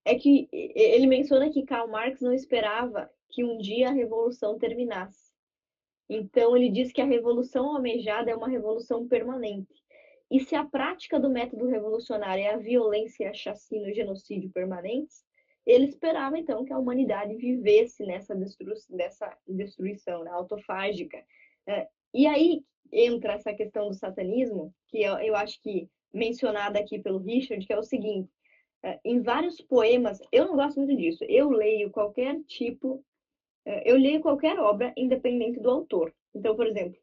é que ele menciona que Karl Marx não esperava que um dia a revolução terminasse. Então ele diz que a revolução almejada é uma revolução permanente. E se a prática do método revolucionário é a violência, a chacina, o genocídio permanentes, ele esperava então que a humanidade vivesse nessa destruição, né, autofágica. E aí entra essa questão do satanismo, que eu acho que mencionada aqui pelo Richard, que é o seguinte: em vários poemas, eu não gosto muito disso, eu leio qualquer obra independente do autor. Então, por exemplo,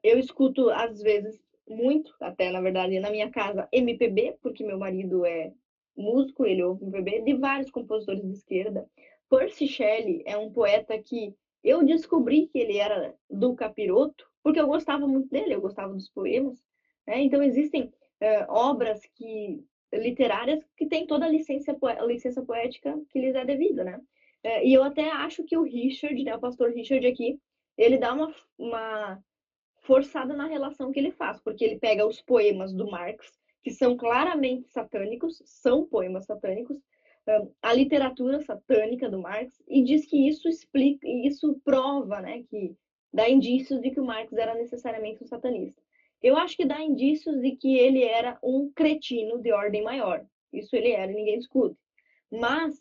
eu escuto às vezes muito, até na verdade, na minha casa, MPB, porque meu marido é músico, ele ouve MPB, de vários compositores de esquerda. Percy Shelley é um poeta que eu descobri que ele era do capiroto, porque eu gostava muito dele, eu gostava dos poemas. Né? Então, existem obras literárias que têm toda a licença poética que lhes é devida, né? E eu até acho que o Richard, né, o pastor Richard aqui, ele dá uma forçada na relação que ele faz, porque ele pega os poemas do Marx, que são claramente satânicos, são poemas satânicos, a literatura satânica do Marx, e diz que isso explica, isso prova, né, que dá indícios de que o Marx era necessariamente um satanista. Eu acho que dá indícios de que ele era um cretino de ordem maior. Isso ele era, ninguém discute. Mas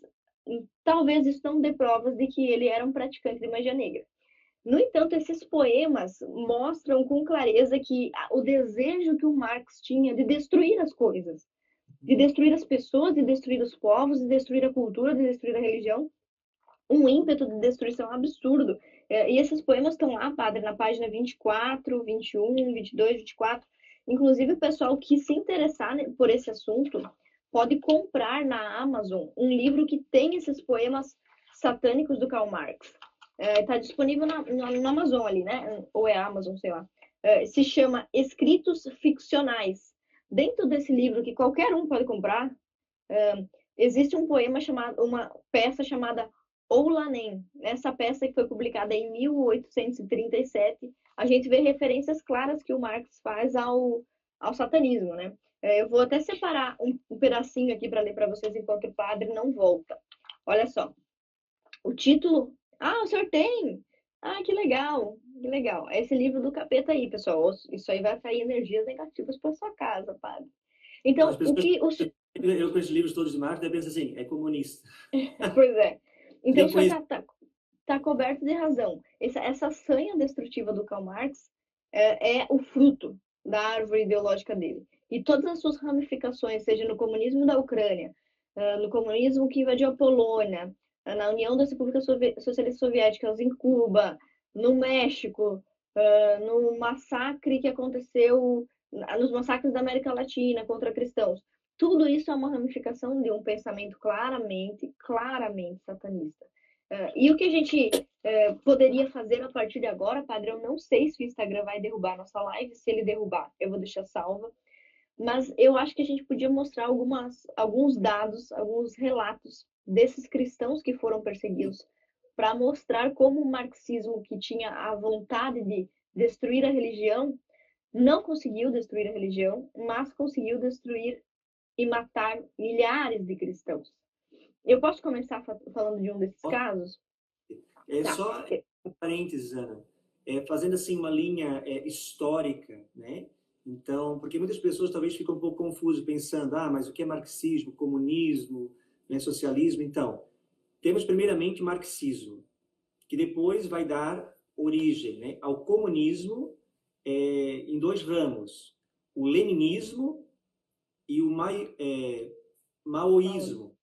talvez isso não dê provas de que ele era um praticante de magia negra. No entanto, esses poemas mostram com clareza que o desejo que o Marx tinha de destruir as coisas, de destruir as pessoas, de destruir os povos, de destruir a cultura, de destruir a religião, um ímpeto de destruição absurdo. E esses poemas estão lá, padre, na página 24, 21, 22, 24. Inclusive, o pessoal que se interessar por esse assunto pode comprar na Amazon um livro que tem esses poemas satânicos do Karl Marx. Está disponível na Amazon ali, né? Ou é Amazon, sei lá. Se chama Escritos Ficcionais. Dentro desse livro, que qualquer um pode comprar, existe um poema chamado, uma peça chamada Oulanen. Essa peça que foi publicada em 1837, a gente vê referências claras que o Marx faz ao satanismo, né? Eu vou até separar um pedacinho aqui para ler para vocês enquanto o padre não volta. Olha só. O título. Ah, o senhor tem! Ah, que legal! Que legal. É esse livro do capeta aí, pessoal. Isso aí vai atrair energias negativas para sua casa, padre. Não, as Então, o pessoas, que. eu com esses livros todos de Marx, devem pensar assim, é comunista. Pois é. Então, Nem o senhor conheço. tá coberto de razão. Essa sanha destrutiva do Karl Marx é o fruto da árvore ideológica dele. E todas as suas ramificações, seja no comunismo da Ucrânia, no comunismo que invadiu a Polônia, na União das Repúblicas Socialistas Soviéticas em Cuba, no México, no massacre que aconteceu, nos massacres da América Latina contra cristãos. Tudo isso é uma ramificação de um pensamento claramente satanista. E o que a gente poderia fazer a partir de agora, padre, eu não sei se o Instagram vai derrubar a nossa live, se ele derrubar, eu vou deixar salva, mas eu acho que a gente podia mostrar alguns dados, alguns relatos desses cristãos que foram perseguidos, para mostrar como o marxismo, que tinha a vontade de destruir a religião, não conseguiu destruir a religião, mas conseguiu destruir e matar milhares de cristãos. Eu posso começar falando de um desses casos? É Tá. só um parênteses, Ana. Fazendo assim uma linha histórica, né? Então, porque muitas pessoas talvez ficam um pouco confusas pensando, mas o que é marxismo, comunismo, né, socialismo? Então, temos primeiramente marxismo, que depois vai dar origem, né, ao comunismo em dois ramos, o leninismo e o maoísmo,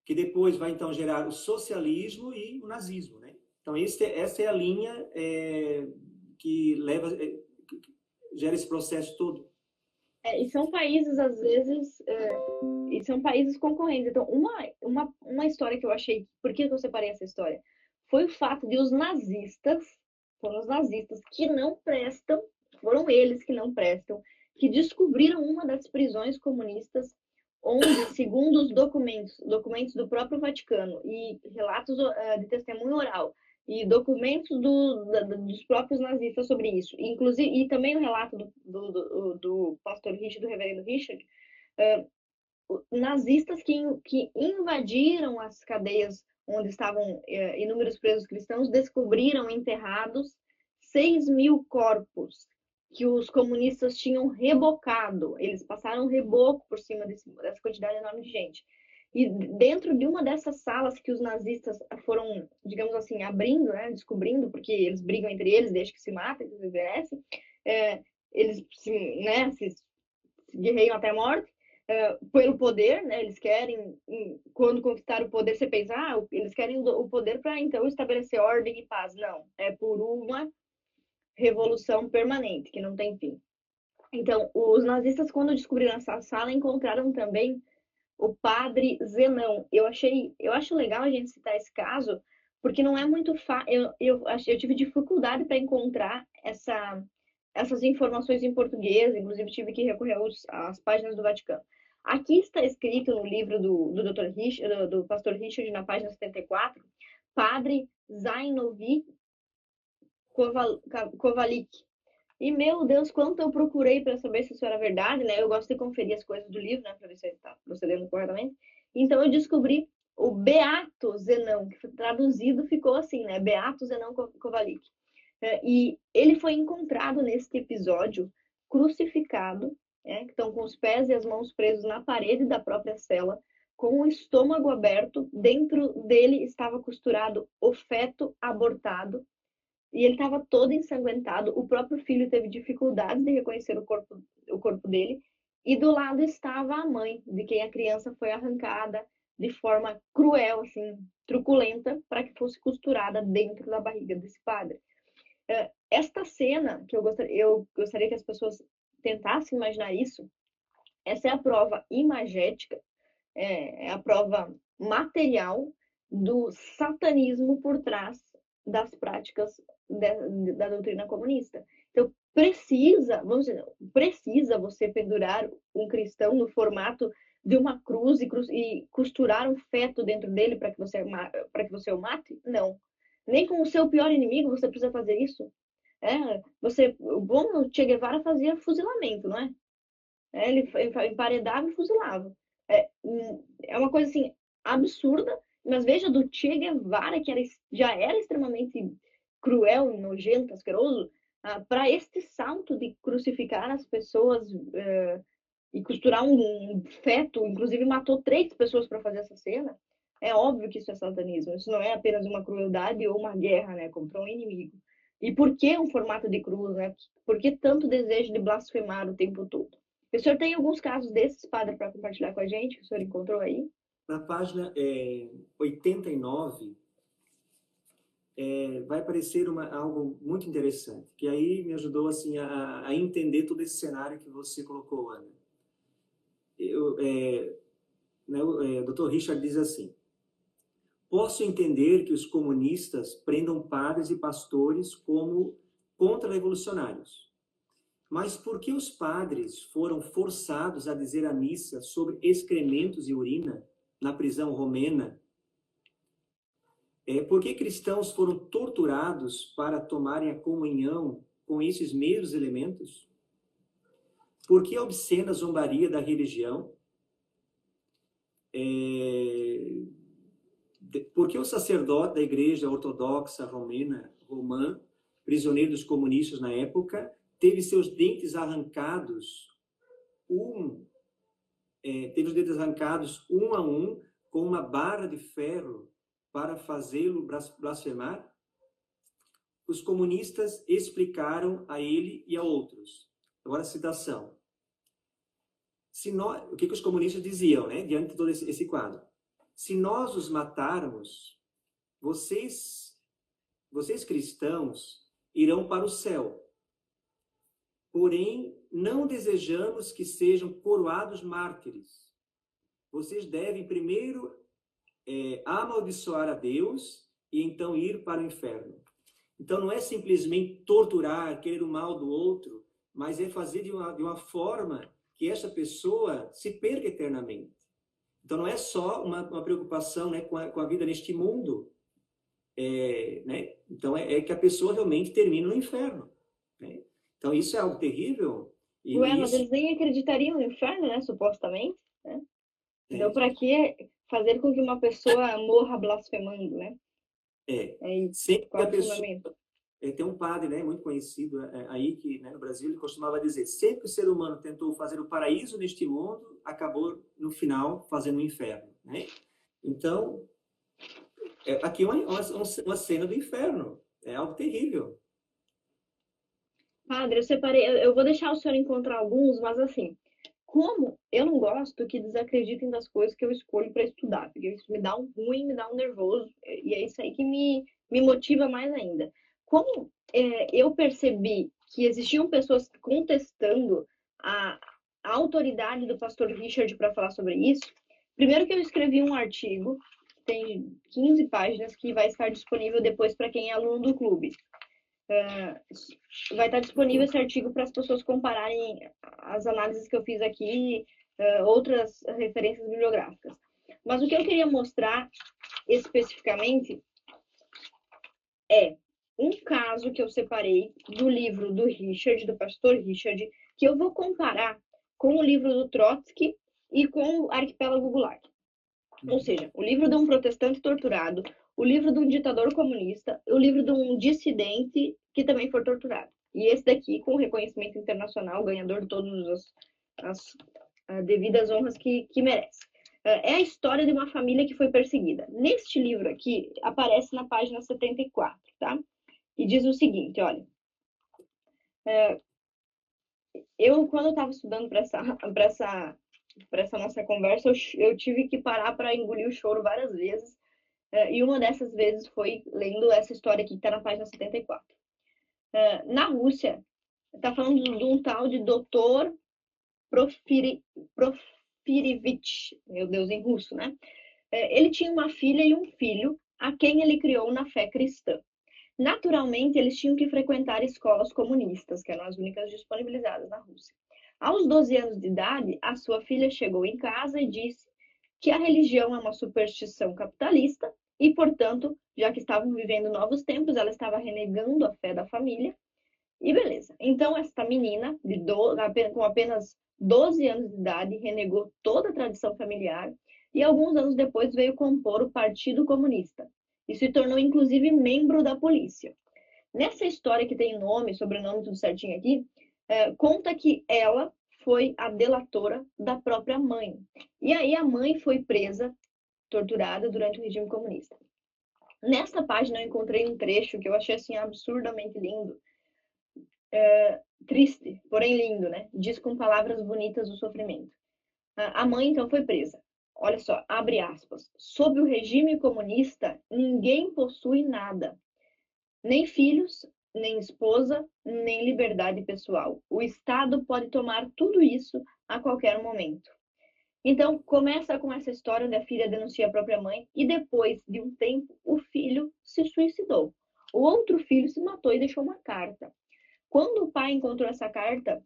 que depois vai então gerar o socialismo e o nazismo, né? Então essa é a linha que gera esse processo todo. E são países, às vezes, e são países concorrentes. Então, uma história que eu achei, por que eu separei essa história? Foi o fato de foram os nazistas que não prestam, foram eles que não prestam, que descobriram uma das prisões comunistas, onde, segundo os documentos do próprio Vaticano e relatos de testemunho oral, e documentos dos próprios nazistas sobre isso, inclusive, e também o relato do pastor Richard, do reverendo Richard, nazistas que invadiram as cadeias onde estavam inúmeros presos cristãos, descobriram enterrados 6.000 corpos que os comunistas tinham rebocado. Eles passaram reboco por cima dessa quantidade enorme de gente. E dentro de uma dessas salas que os nazistas foram, digamos assim, abrindo, né, descobrindo, porque eles brigam entre eles, desde que se matam, que se envelhecem, eles se guerreiam até a morte, pelo poder, né? Eles querem, quando conquistar o poder, você pensa, eles querem o poder para então estabelecer ordem e paz. Não, é por uma revolução permanente, que não tem fim. Então, os nazistas, quando descobriram essa sala, encontraram também o padre Zenão. Eu acho legal a gente citar esse caso, porque não é muito fácil. Eu tive dificuldade para encontrar essas informações em português, inclusive tive que recorrer às páginas do Vaticano. Aqui está escrito no livro do Dr. Richard, do pastor Richard, na página 74, padre Zainovic Kovalik. E, meu Deus, quanto eu procurei para saber se isso era verdade, né? Eu gosto de conferir as coisas do livro, né, para ver se ele está procedendo corretamente. Então, eu descobri o Beato Zenão, que foi traduzido ficou assim, né? Beato Zenão Kovalik. E ele foi encontrado neste episódio crucificado, né? Então, com os pés e as mãos presos na parede da própria cela, com o estômago aberto. Dentro dele estava costurado o feto abortado e ele estava todo ensanguentado. O próprio filho teve dificuldades de reconhecer o corpo dele. E do lado estava a mãe, de quem a criança foi arrancada de forma cruel, assim, truculenta, para que fosse costurada dentro da barriga desse padre. Esta cena, que eu gostaria que as pessoas tentasse imaginar isso, essa é a prova imagética, é a prova material do satanismo por trás das práticas da doutrina comunista. Então, precisa você pendurar um cristão no formato de uma cruz e costurar um feto dentro dele para que você o mate? Não. Nem com o seu pior inimigo você precisa fazer isso. O bom Che Guevara fazia fuzilamento, não é? Ele emparedava e fuzilava. É uma coisa assim absurda, mas veja do Che Guevara, que já era extremamente cruel, nojento, asqueroso, para este salto de crucificar as pessoas e costurar um feto, inclusive matou 3 pessoas para fazer essa cena. É óbvio que isso é satanismo, isso não é apenas uma crueldade ou uma guerra, né, contra um inimigo. E por que um formato de cruz, né? Por que tanto desejo de blasfemar o tempo todo? O senhor tem alguns casos desses, padre, para compartilhar com a gente, que o senhor encontrou aí? Na página 89, vai aparecer algo muito interessante, que aí me ajudou assim, a entender todo esse cenário que você colocou, Ana. O Dr. Richard diz assim: posso entender que os comunistas prendam padres e pastores como contra-revolucionários. Mas por que os padres foram forçados a dizer a missa sobre excrementos e urina na prisão romena? Por que cristãos foram torturados para tomarem a comunhão com esses mesmos elementos? Por que a obscena zombaria da religião? Por que o sacerdote da igreja ortodoxa romã, prisioneiro dos comunistas na época, teve seus dentes arrancados um a um com uma barra de ferro para fazê-lo blasfemar? Os comunistas explicaram a ele e a outros. Agora, citação. O que os comunistas diziam, né, diante de todo esse quadro? Se nós os matarmos, vocês cristãos irão para o céu. Porém, não desejamos que sejam coroados mártires. Vocês devem primeiro amaldiçoar a Deus e então ir para o inferno. Então, não é simplesmente torturar, querer o mal do outro, mas é fazer de uma forma que essa pessoa se perca eternamente. Então, não é só uma preocupação, né, com a vida neste mundo. Né? Então, é que a pessoa realmente termine no inferno. Né? Então, isso é algo terrível. Mas eles nem acreditariam no inferno, né, supostamente. Né? Então, para que fazer com que uma pessoa morra blasfemando, né? Sempre qual a pessoa... fundamento? Tem um padre, né, muito conhecido aí, que, né, no Brasil, ele costumava dizer: sempre que o ser humano tentou fazer o paraíso neste mundo, acabou, no final, fazendo o inferno. Né? Então, aqui é uma cena do inferno. É algo terrível. Padre, eu vou deixar o senhor encontrar alguns, mas assim, como eu não gosto que desacreditem das coisas que eu escolho para estudar, porque isso me dá um ruim, me dá um nervoso, e é isso aí que me motiva mais ainda. Como eu percebi que existiam pessoas contestando a autoridade do pastor Richard para falar sobre isso, primeiro que eu escrevi um artigo, que tem 15 páginas, que vai estar disponível depois para quem é aluno do clube. Vai estar disponível esse artigo para as pessoas compararem as análises que eu fiz aqui, outras referências bibliográficas. Mas o que eu queria mostrar especificamente é um caso que eu separei do livro do Richard, do pastor Richard, que eu vou comparar com o livro do Trotsky e com o Arquipélago Gulag. Ou seja, o livro de um protestante torturado, o livro de um ditador comunista, o livro de um dissidente que também foi torturado. E esse daqui, com reconhecimento internacional, ganhador de todas as devidas honras que merece. É a história de uma família que foi perseguida. Neste livro aqui, aparece na página 74, tá? E diz o seguinte, olha. Quando eu estava estudando para essa nossa conversa, eu tive que parar para engolir o choro várias vezes. E uma dessas vezes foi lendo essa história aqui que está na página 74. Na Rússia, Está falando de um tal de Dr. Profirivich, meu Deus, em russo, né? Ele tinha uma filha e um filho, a quem ele criou na fé cristã. Naturalmente, eles tinham que frequentar escolas comunistas, que eram as únicas disponibilizadas na Rússia. Aos 12 anos de idade, a sua filha chegou em casa e disse que a religião é uma superstição capitalista e, portanto, já que estavam vivendo novos tempos, ela estava renegando a fé da família. E beleza. Então, esta menina, com apenas 12 anos de idade, renegou toda a tradição familiar e, alguns anos depois, veio compor o Partido Comunista e se tornou, inclusive, membro da polícia. Nessa história que tem nome, sobrenome, tudo certinho aqui, conta que ela foi a delatora da própria mãe. E aí a mãe foi presa, torturada durante o regime comunista. Nesta página eu encontrei um trecho que eu achei assim absurdamente lindo, triste, porém lindo, né? Diz com palavras bonitas o sofrimento. A mãe então foi presa. Olha só, abre aspas. Sob o regime comunista, ninguém possui nada, nem filhos, nem esposa, nem liberdade pessoal. O Estado pode tomar tudo isso a qualquer momento. Então, começa com essa história onde a filha denuncia a própria mãe e depois de um tempo, o filho se suicidou. O outro filho se matou e deixou uma carta. Quando o pai encontrou essa carta,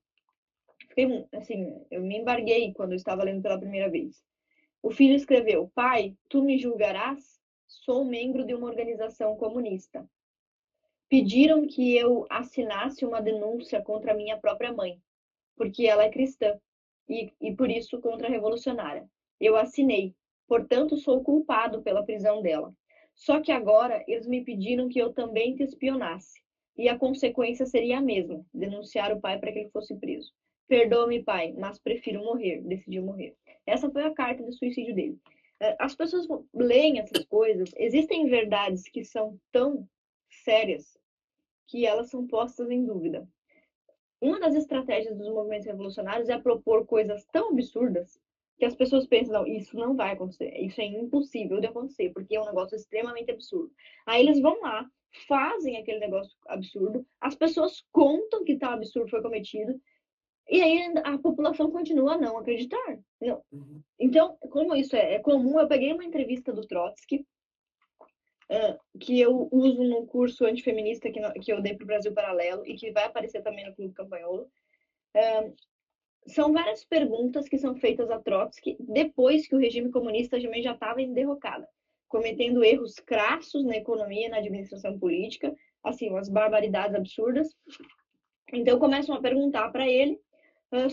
fiquei assim, eu me embarguei quando eu estava lendo pela primeira vez. O filho escreveu: Pai, tu me julgarás? Sou membro de uma organização comunista. Pediram que eu assinasse uma denúncia contra a minha própria mãe, porque ela é cristã e por isso contra-revolucionária. Eu assinei, portanto sou culpado pela prisão dela. Só que agora eles me pediram que eu também te espionasse, e a consequência seria a mesma, denunciar o pai para que ele fosse preso. Perdoa-me, pai, mas prefiro morrer, decidi morrer. Essa foi a carta de suicídio dele. As pessoas leem essas coisas, existem verdades que são tão sérias que elas são postas em dúvida. Uma das estratégias dos movimentos revolucionários é propor coisas tão absurdas que as pessoas pensam, não, isso não vai acontecer, isso é impossível de acontecer, porque é um negócio extremamente absurdo. Aí eles vão lá, fazem aquele negócio absurdo, as pessoas contam que tal absurdo foi cometido, e aí a população continua a não acreditar. Não. Então, como isso é comum, eu peguei uma entrevista do Trotsky, que eu uso no curso antifeminista que eu dei para o Brasil Paralelo e que vai aparecer também no Clube Campanholo. São várias perguntas que são feitas a Trotsky depois que o regime comunista também já estava em derrocada, cometendo erros crassos na economia e na administração política, assim, umas barbaridades absurdas. Então começam a perguntar para ele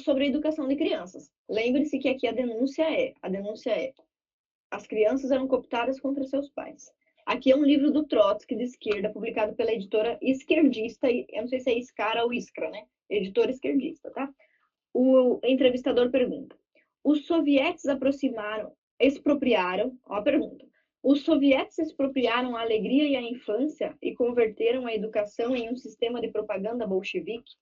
sobre a educação de crianças. Lembre-se que aqui a denúncia é as crianças eram cooptadas contra seus pais. Aqui é um livro do Trotsky, de esquerda, publicado pela editora esquerdista, eu não sei se é Iscara ou Iskra, né? Editora esquerdista, tá? O entrevistador pergunta: os sovietes expropriaram, ó a pergunta, os sovietes expropriaram a alegria e a infância e converteram a educação em um sistema de propaganda bolchevique?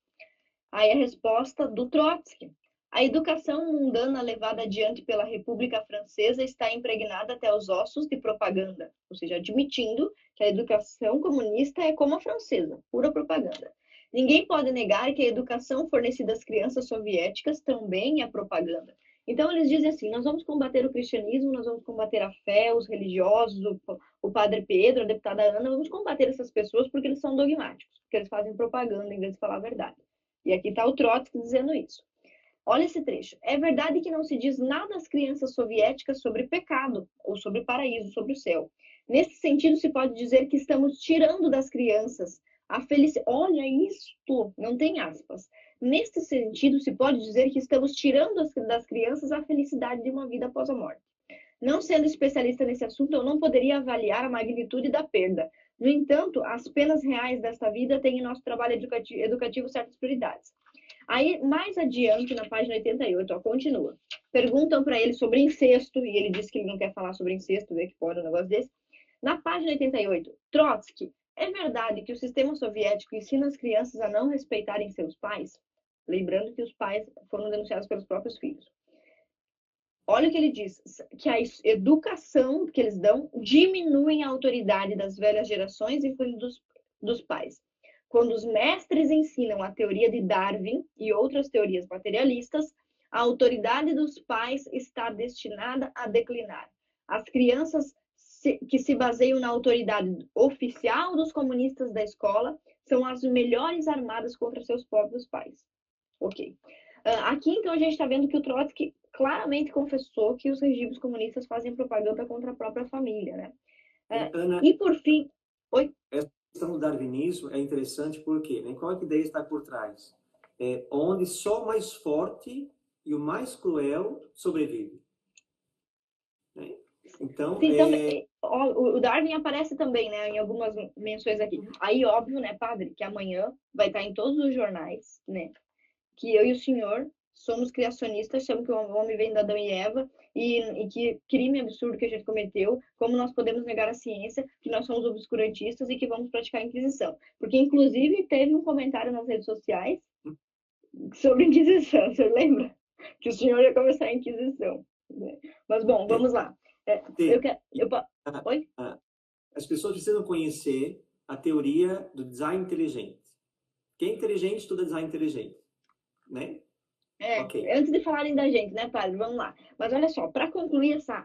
Aí a resposta do Trotsky: a educação mundana levada adiante pela República Francesa está impregnada até os ossos de propaganda, ou seja, admitindo que a educação comunista é como a francesa, pura propaganda. Ninguém pode negar que a educação fornecida às crianças soviéticas também é propaganda. Então eles dizem assim: nós vamos combater o cristianismo, nós vamos combater a fé, os religiosos, o padre Pedro, a deputada Ana, vamos combater essas pessoas porque eles são dogmáticos, porque eles fazem propaganda em vez de falar a verdade. E aqui está o Trotsky dizendo isso. Olha esse trecho. É verdade que não se diz nada às crianças soviéticas sobre pecado, ou sobre paraíso, sobre o céu. Nesse sentido, se pode dizer que estamos tirando das crianças a felicidade. Olha isto, não tem aspas. Neste sentido, se pode dizer que estamos tirando das crianças a felicidade de uma vida após a morte. Não sendo especialista nesse assunto, eu não poderia avaliar a magnitude da perda. No entanto, as penas reais desta vida têm em nosso trabalho educativo certas prioridades. Aí, mais adiante, na página 88, ó, continua. Perguntam para ele sobre incesto, e ele diz que ele não quer falar sobre incesto, vê que pode um negócio desse. Na página 88, Trotsky: é verdade que o sistema soviético ensina as crianças a não respeitarem seus pais? Lembrando que os pais foram denunciados pelos próprios filhos. Olha o que ele diz, que a educação que eles dão diminui a autoridade das velhas gerações, incluindo dos pais. Quando os mestres ensinam a teoria de Darwin e outras teorias materialistas, a autoridade dos pais está destinada a declinar. As crianças que se baseiam na autoridade oficial dos comunistas da escola são as melhores armadas contra seus próprios pais. Ok. Aqui, então, a gente está vendo que o Trotsky claramente confessou que os regimes comunistas fazem propaganda contra a própria família, né? Ana, E, por fim... Oi? essa questão do darwinismo é interessante porque, né, qual é a ideia está por trás? Onde só o mais forte e o mais cruel sobrevive. Né? Então, sim, também, o Darwin aparece também, né, em algumas menções aqui. Aí, óbvio, né, padre, que amanhã vai estar em todos os jornais, né, que eu e o senhor somos criacionistas, somos que o homem vem da Adão e Eva, e que crime absurdo que a gente cometeu, como nós podemos negar a ciência, que nós somos obscurantistas e que vamos praticar a Inquisição. Porque, inclusive, teve um comentário nas redes sociais sobre Inquisição, o senhor lembra? Que o senhor ia começar a Inquisição. Né? Mas, bom, vamos lá. Eu quero... Oi? As pessoas precisam conhecer a teoria do design inteligente. Quem é inteligente estuda design inteligente. Né? Okay. Antes de falarem da gente, né, padre? Vamos lá. Mas olha só, para concluir essa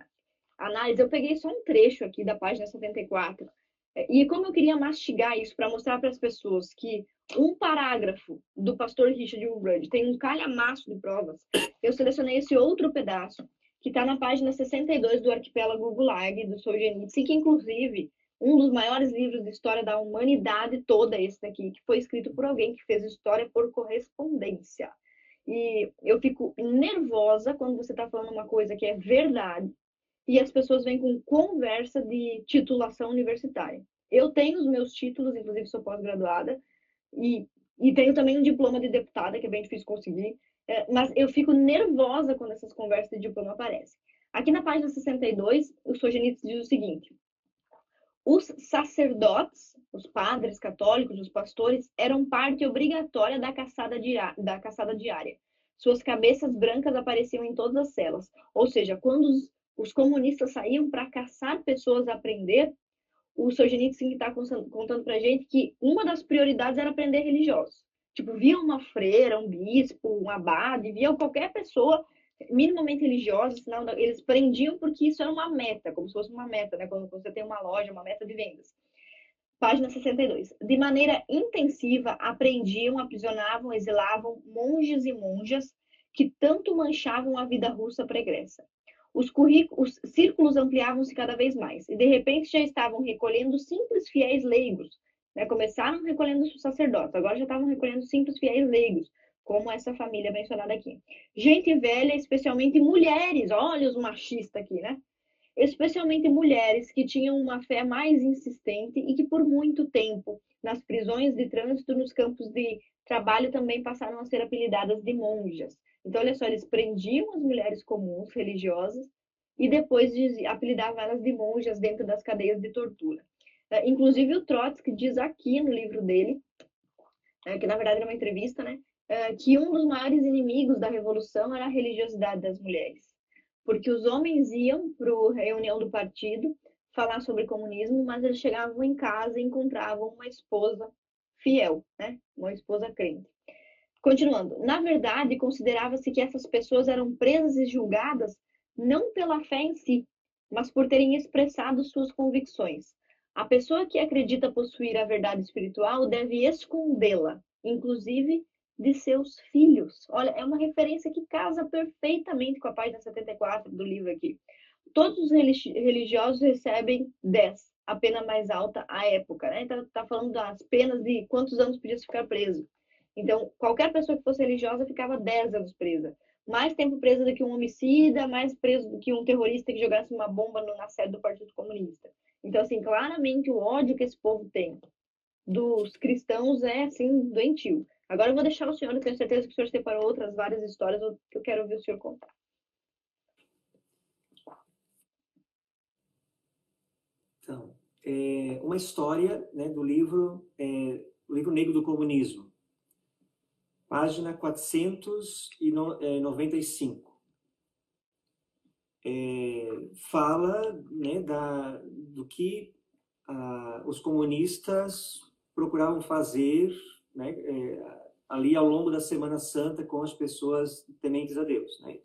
análise, eu peguei só um trecho aqui da página 74. E como eu queria mastigar isso para mostrar para as pessoas que um parágrafo do pastor Richard Wurmbrand tem um calhamaço de provas, eu selecionei esse outro pedaço, que está na página 62 do Arquipélago Gulag, do Solzhenitsyn, que inclusive um dos maiores livros de história da humanidade toda, esse daqui, que foi escrito por alguém que fez história por correspondência. E eu fico nervosa quando você está falando uma coisa que é verdade e as pessoas vêm com conversa de titulação universitária. Eu tenho os meus títulos, inclusive sou pós-graduada, e tenho também um diploma de deputada, que é bem difícil conseguir, mas eu fico nervosa quando essas conversas de diploma aparecem. Aqui na página 62, o Solzhenitsyn diz o seguinte: os sacerdotes, os padres católicos, os pastores, eram parte obrigatória da caçada diária. Suas cabeças brancas apareciam em todas as celas. Ou seja, quando os comunistas saíam para caçar pessoas a aprender, o Solzhenitsyn está contando para gente que uma das prioridades era aprender religiosos. Tipo, via uma freira, um bispo, um abade, via qualquer pessoa minimamente religiosa, senão eles prendiam porque isso era uma meta, como se fosse uma meta, né? Quando você tem uma loja, uma meta de vendas. Página 62. De maneira intensiva, apreendiam, aprisionavam, exilavam monges e monjas que tanto manchavam a vida russa pregressa. Os círculos ampliavam-se cada vez mais, e de repente já estavam recolhendo simples fiéis leigos. Né? Começaram recolhendo os sacerdotes, agora já estavam recolhendo simples fiéis leigos, como essa família mencionada aqui. Gente velha, especialmente mulheres, olha os machistas aqui, né? Especialmente mulheres que tinham uma fé mais insistente e que por muito tempo, nas prisões de trânsito, nos campos de trabalho, também passaram a ser apelidadas de monjas. Então, olha só, eles prendiam as mulheres comuns, religiosas, e depois apelidavam elas de monjas dentro das cadeias de tortura. Inclusive, o Trotsky diz aqui no livro dele, que na verdade era uma entrevista, né, que um dos maiores inimigos da revolução era a religiosidade das mulheres. Porque os homens iam para a reunião do partido falar sobre comunismo, mas eles chegavam em casa e encontravam uma esposa fiel, né, uma esposa crente. Continuando, na verdade, considerava-se que essas pessoas eram presas e julgadas não pela fé em si, mas por terem expressado suas convicções. A pessoa que acredita possuir a verdade espiritual deve escondê-la, inclusive de seus filhos. Olha, é uma referência que casa perfeitamente com a página 74 do livro aqui. Todos os religiosos recebem 10, a pena mais alta à época, né? Então, tá falando das penas de quantos anos podia ficar preso. Então, qualquer pessoa que fosse religiosa ficava 10 anos presa. Mais tempo presa do que um homicida, mais preso do que um terrorista que jogasse uma bomba na sede do Partido Comunista. Então, assim, claramente o ódio que esse povo tem dos cristãos é, assim, doentio. Agora eu vou deixar o senhor, eu tenho certeza que o senhor separou outras várias histórias que eu quero ouvir o senhor contar. Então, uma história, né, do livro, o livro Negro do Comunismo, página 495. Fala, né, do que os comunistas procuravam fazer, né, ali ao longo da Semana Santa com as pessoas tementes a Deus, né?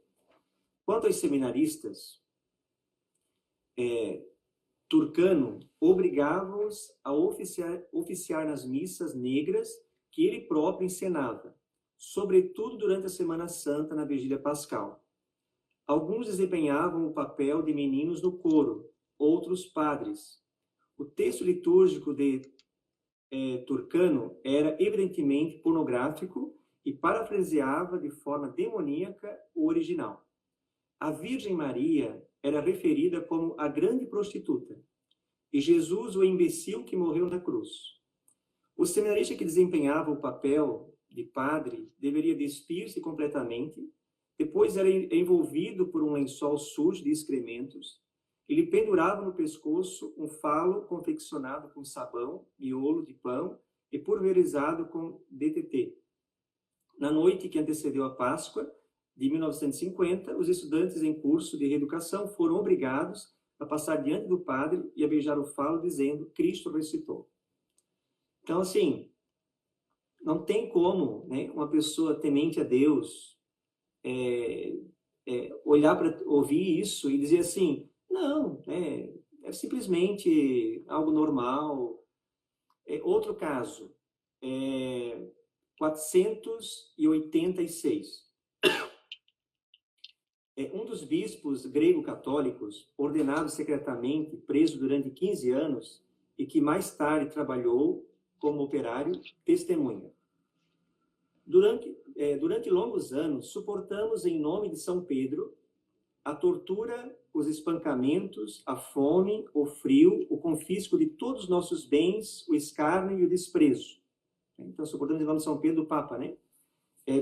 Quanto aos seminaristas, Turcano obrigava-os a oficiar nas missas negras que ele próprio encenava, sobretudo durante a Semana Santa, na Vigília Pascal. Alguns desempenhavam o papel de meninos no coro, outros padres. O texto litúrgico de Turcano era evidentemente pornográfico e parafraseava de forma demoníaca o original. A Virgem Maria era referida como a grande prostituta e Jesus o imbecil que morreu na cruz. O seminarista que desempenhava o papel de padre deveria despir-se completamente, depois era envolvido por um lençol sujo de excrementos. Ele pendurava no pescoço um falo confeccionado com sabão, miolo de pão e pulverizado com DDT. Na noite que antecedeu a Páscoa de 1950, os estudantes em curso de reeducação foram obrigados a passar diante do padre e a beijar o falo, dizendo: Cristo ressuscitou. Então, assim, não tem como, né, uma pessoa temente a Deus olhar para ouvir isso e dizer assim: não, é simplesmente algo normal. Outro caso, 486. Um dos bispos grego-católicos, ordenado secretamente, preso durante 15 anos, e que mais tarde trabalhou como operário, testemunha. Durante longos anos, suportamos em nome de São Pedro a tortura, os espancamentos, a fome, o frio, o confisco de todos os nossos bens, o escárnio e o desprezo. Então, suportamos em nome de São Pedro, o Papa, né?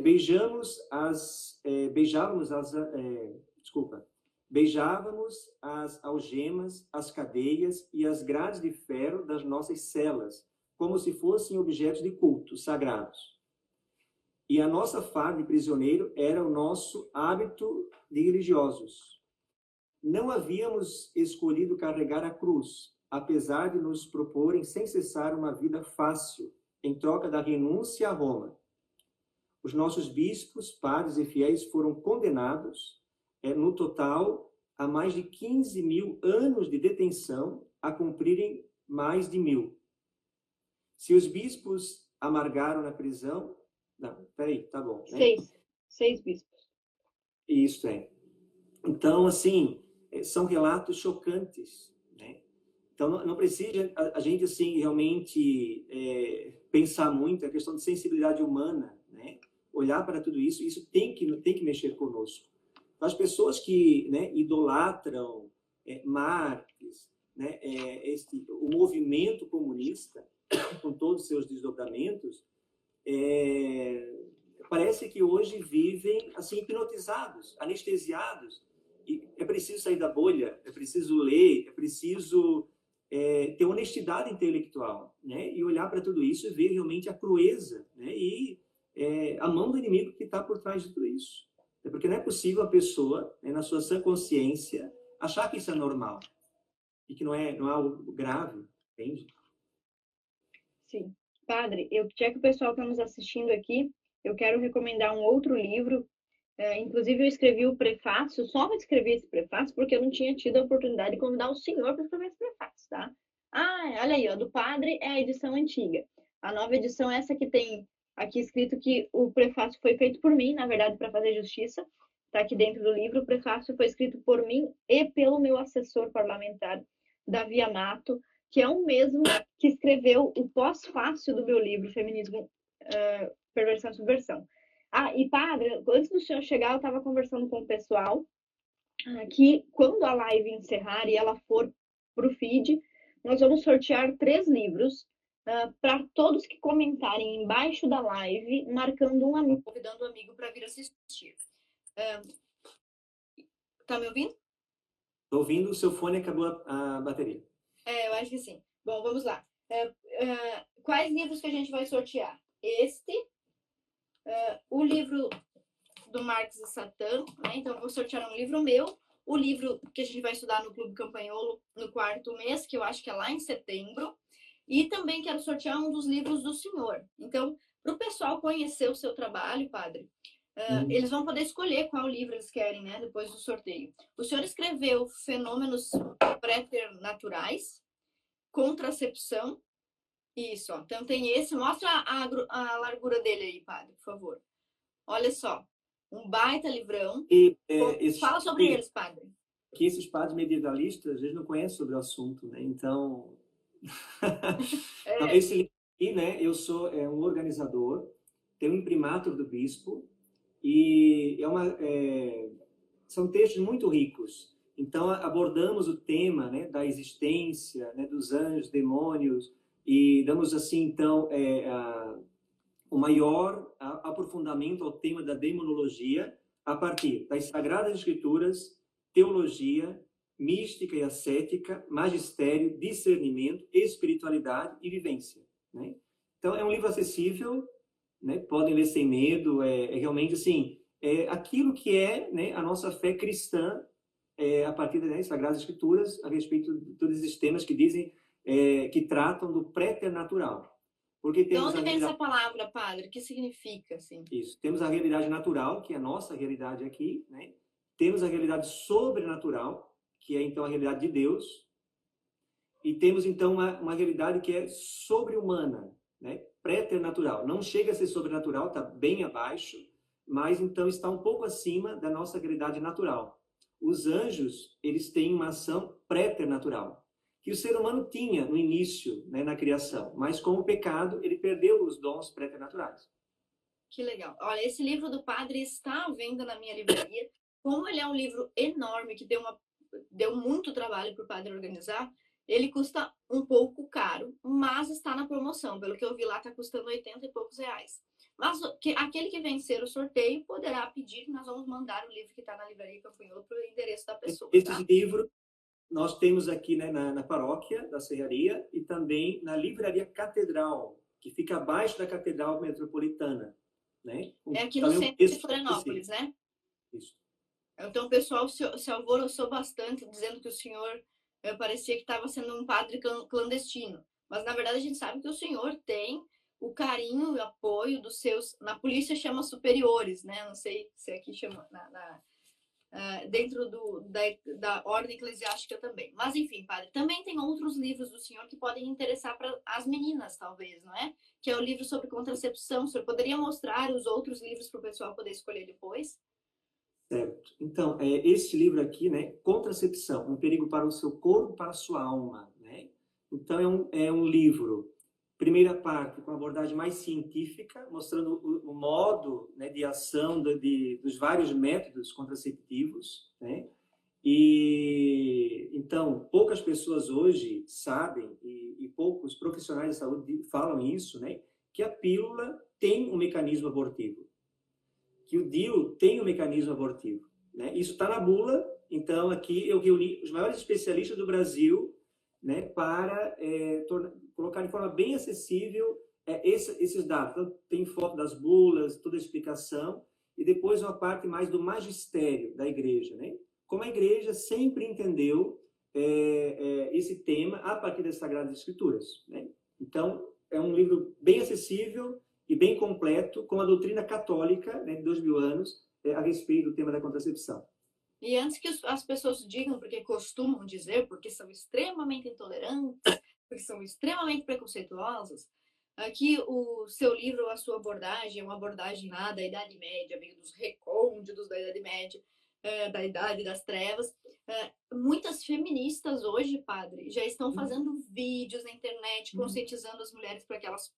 Beijávamos as algemas, as cadeias e as grades de ferro das nossas celas, como se fossem objetos de culto sagrados. E a nossa farda de prisioneiro era o nosso hábito de religiosos. Não havíamos escolhido carregar a cruz, apesar de nos proporem sem cessar uma vida fácil, em troca da renúncia a Roma. Os nossos bispos, padres e fiéis foram condenados, no total, a mais de 15 mil anos de detenção, a cumprirem mais de 1000. Se os bispos amargaram na prisão... Não, peraí, tá bom. Né? 6 bispos. Isso é. Então, assim, são relatos chocantes, né? Então, não precisa a gente, assim, realmente pensar muito, a questão de sensibilidade humana, né? Olhar para tudo isso, isso tem que mexer conosco. Então, as pessoas que, né, idolatram Marx, né, o movimento comunista, com todos os seus desdobramentos, parece que hoje vivem assim hipnotizados, anestesiados. E é preciso sair da bolha, é preciso ler, é preciso ter honestidade intelectual, né? E olhar para tudo isso e ver realmente a crueza, né? E a mão do inimigo que está por trás de tudo isso. Porque não é possível a pessoa, né, na sua sã consciência, achar que isso é normal e que não é algo grave, entende? Sim. Padre, já que o pessoal está nos assistindo aqui, eu quero recomendar um outro livro. Inclusive, eu escrevi o prefácio, só escrevi esse prefácio porque eu não tinha tido a oportunidade de convidar o senhor para escrever esse prefácio, tá? Olha aí, ó, do Padre é a edição antiga. A nova edição é essa que tem aqui escrito que o prefácio foi feito por mim, na verdade, para fazer justiça. Está aqui dentro do livro. O prefácio foi escrito por mim e pelo meu assessor parlamentar, Davi Amato, que é o mesmo que escreveu o pós-fácio do meu livro, Feminismo, Perversão e Subversão. E padre, antes do senhor chegar, eu estava conversando com o pessoal que quando a live encerrar e ela for para o feed, nós vamos sortear 3 livros para todos que comentarem embaixo da live, marcando um amigo, convidando um amigo para vir assistir. Tá me ouvindo? Estou ouvindo, o seu fone acabou a bateria. Eu acho que sim. Bom, vamos lá. Quais livros que a gente vai sortear? O livro do Marx e Satã, né? Então, eu vou sortear um livro meu, o livro que a gente vai estudar no Clube Campanholo no 4º mês, que eu acho que é lá em setembro, E também quero sortear um dos livros do senhor. Então, para o pessoal conhecer o seu trabalho, padre, eles vão poder escolher qual livro eles querem, né? Depois do sorteio. O senhor escreveu Fenômenos Preternaturais, Contracepção. Isso, ó. Então tem esse. Mostra a largura dele aí, padre, por favor. Olha só. Um baita livrão. E Fala sobre eles, padre. Que esses padres medievalistas, eles não conhecem sobre o assunto, né? Então, então esse livro aqui, né? Eu sou um organizador, tenho um imprimatur do bispo e são textos muito ricos. Então, abordamos o tema, né, da existência, né, dos anjos, demônios, e damos, assim, então, o maior aprofundamento ao tema da demonologia a partir das Sagradas Escrituras, teologia, mística e ascética, magistério, discernimento, espiritualidade e vivência, né? Então, é um livro acessível, né? Podem ler sem medo, realmente, assim, aquilo que é, né, a nossa fé cristã, a partir das Sagradas Escrituras, a respeito de todos esses temas que dizem, que tratam do preternatural. Porque de onde vem essa palavra, padre? O que significa, assim? Isso. Temos a realidade natural, que é a nossa realidade aqui, né? Temos a realidade sobrenatural, que é, então, a realidade de Deus. E temos, então, uma realidade que é sobre-humana, né? Preternatural. Não chega a ser sobrenatural, está bem abaixo, mas, então, está um pouco acima da nossa realidade natural. Os anjos, eles têm uma ação preternatural, que o ser humano tinha no início, né, na criação, mas com o pecado ele perdeu os dons preternaturais. Que legal. Olha, esse livro do padre está à venda na minha livraria. Como ele é um livro enorme, que deu muito trabalho para o padre organizar, ele custa um pouco caro, mas está na promoção. Pelo que eu vi lá, está custando 80 e poucos reais. Mas aquele que vencer o sorteio poderá pedir que nós vamos mandar o livro que está na livraria Campanholo para o endereço da pessoa. Esses livros nós temos aqui, né, na paróquia da Serraria e também na livraria Catedral, que fica abaixo da Catedral Metropolitana, né? É aqui no centro de Florianópolis, né? Isso. Então o pessoal se alvoroçou bastante, dizendo que o senhor parecia que estava sendo um padre clandestino. Mas, na verdade, a gente sabe que o senhor tem o carinho e o apoio dos seus... Na polícia chama superiores, né? Não sei se aqui chama... dentro da ordem eclesiástica também. Mas, enfim, padre, também tem outros livros do senhor que podem interessar para as meninas, talvez, não é? Que é o livro sobre contracepção. O senhor poderia mostrar os outros livros para o pessoal poder escolher depois? Certo. Então, esse livro aqui, né, Contracepção, um perigo para o seu corpo, para a sua alma, né? Então, é um livro, primeira parte, com abordagem mais científica, mostrando o modo, né, de ação dos vários métodos contraceptivos, né? E, então, poucas pessoas hoje sabem, e poucos profissionais de saúde falam isso, né? Que a pílula tem um mecanismo abortivo, que o DIU tem um mecanismo abortivo, né? Isso está na bula. Então, aqui eu reuni os maiores especialistas do Brasil, né, para colocar de forma bem acessível esses dados. Então, tem foto das bulas, toda a explicação, e depois uma parte mais do magistério da igreja, né? Como a igreja sempre entendeu esse tema a partir das Sagradas Escrituras, né? Então, é um livro bem acessível e bem completo, com a doutrina católica, né, de 2000 anos, a respeito do tema da contracepção. E antes que as pessoas digam, porque costumam dizer, porque são extremamente intolerantes, porque são extremamente preconceituosos, aqui o seu livro, a sua abordagem, é uma abordagem lá da Idade Média, meio dos recônditos da Idade Média, da Idade das Trevas. Muitas feministas hoje, padre, já estão fazendo vídeos na internet, conscientizando as mulheres para que elas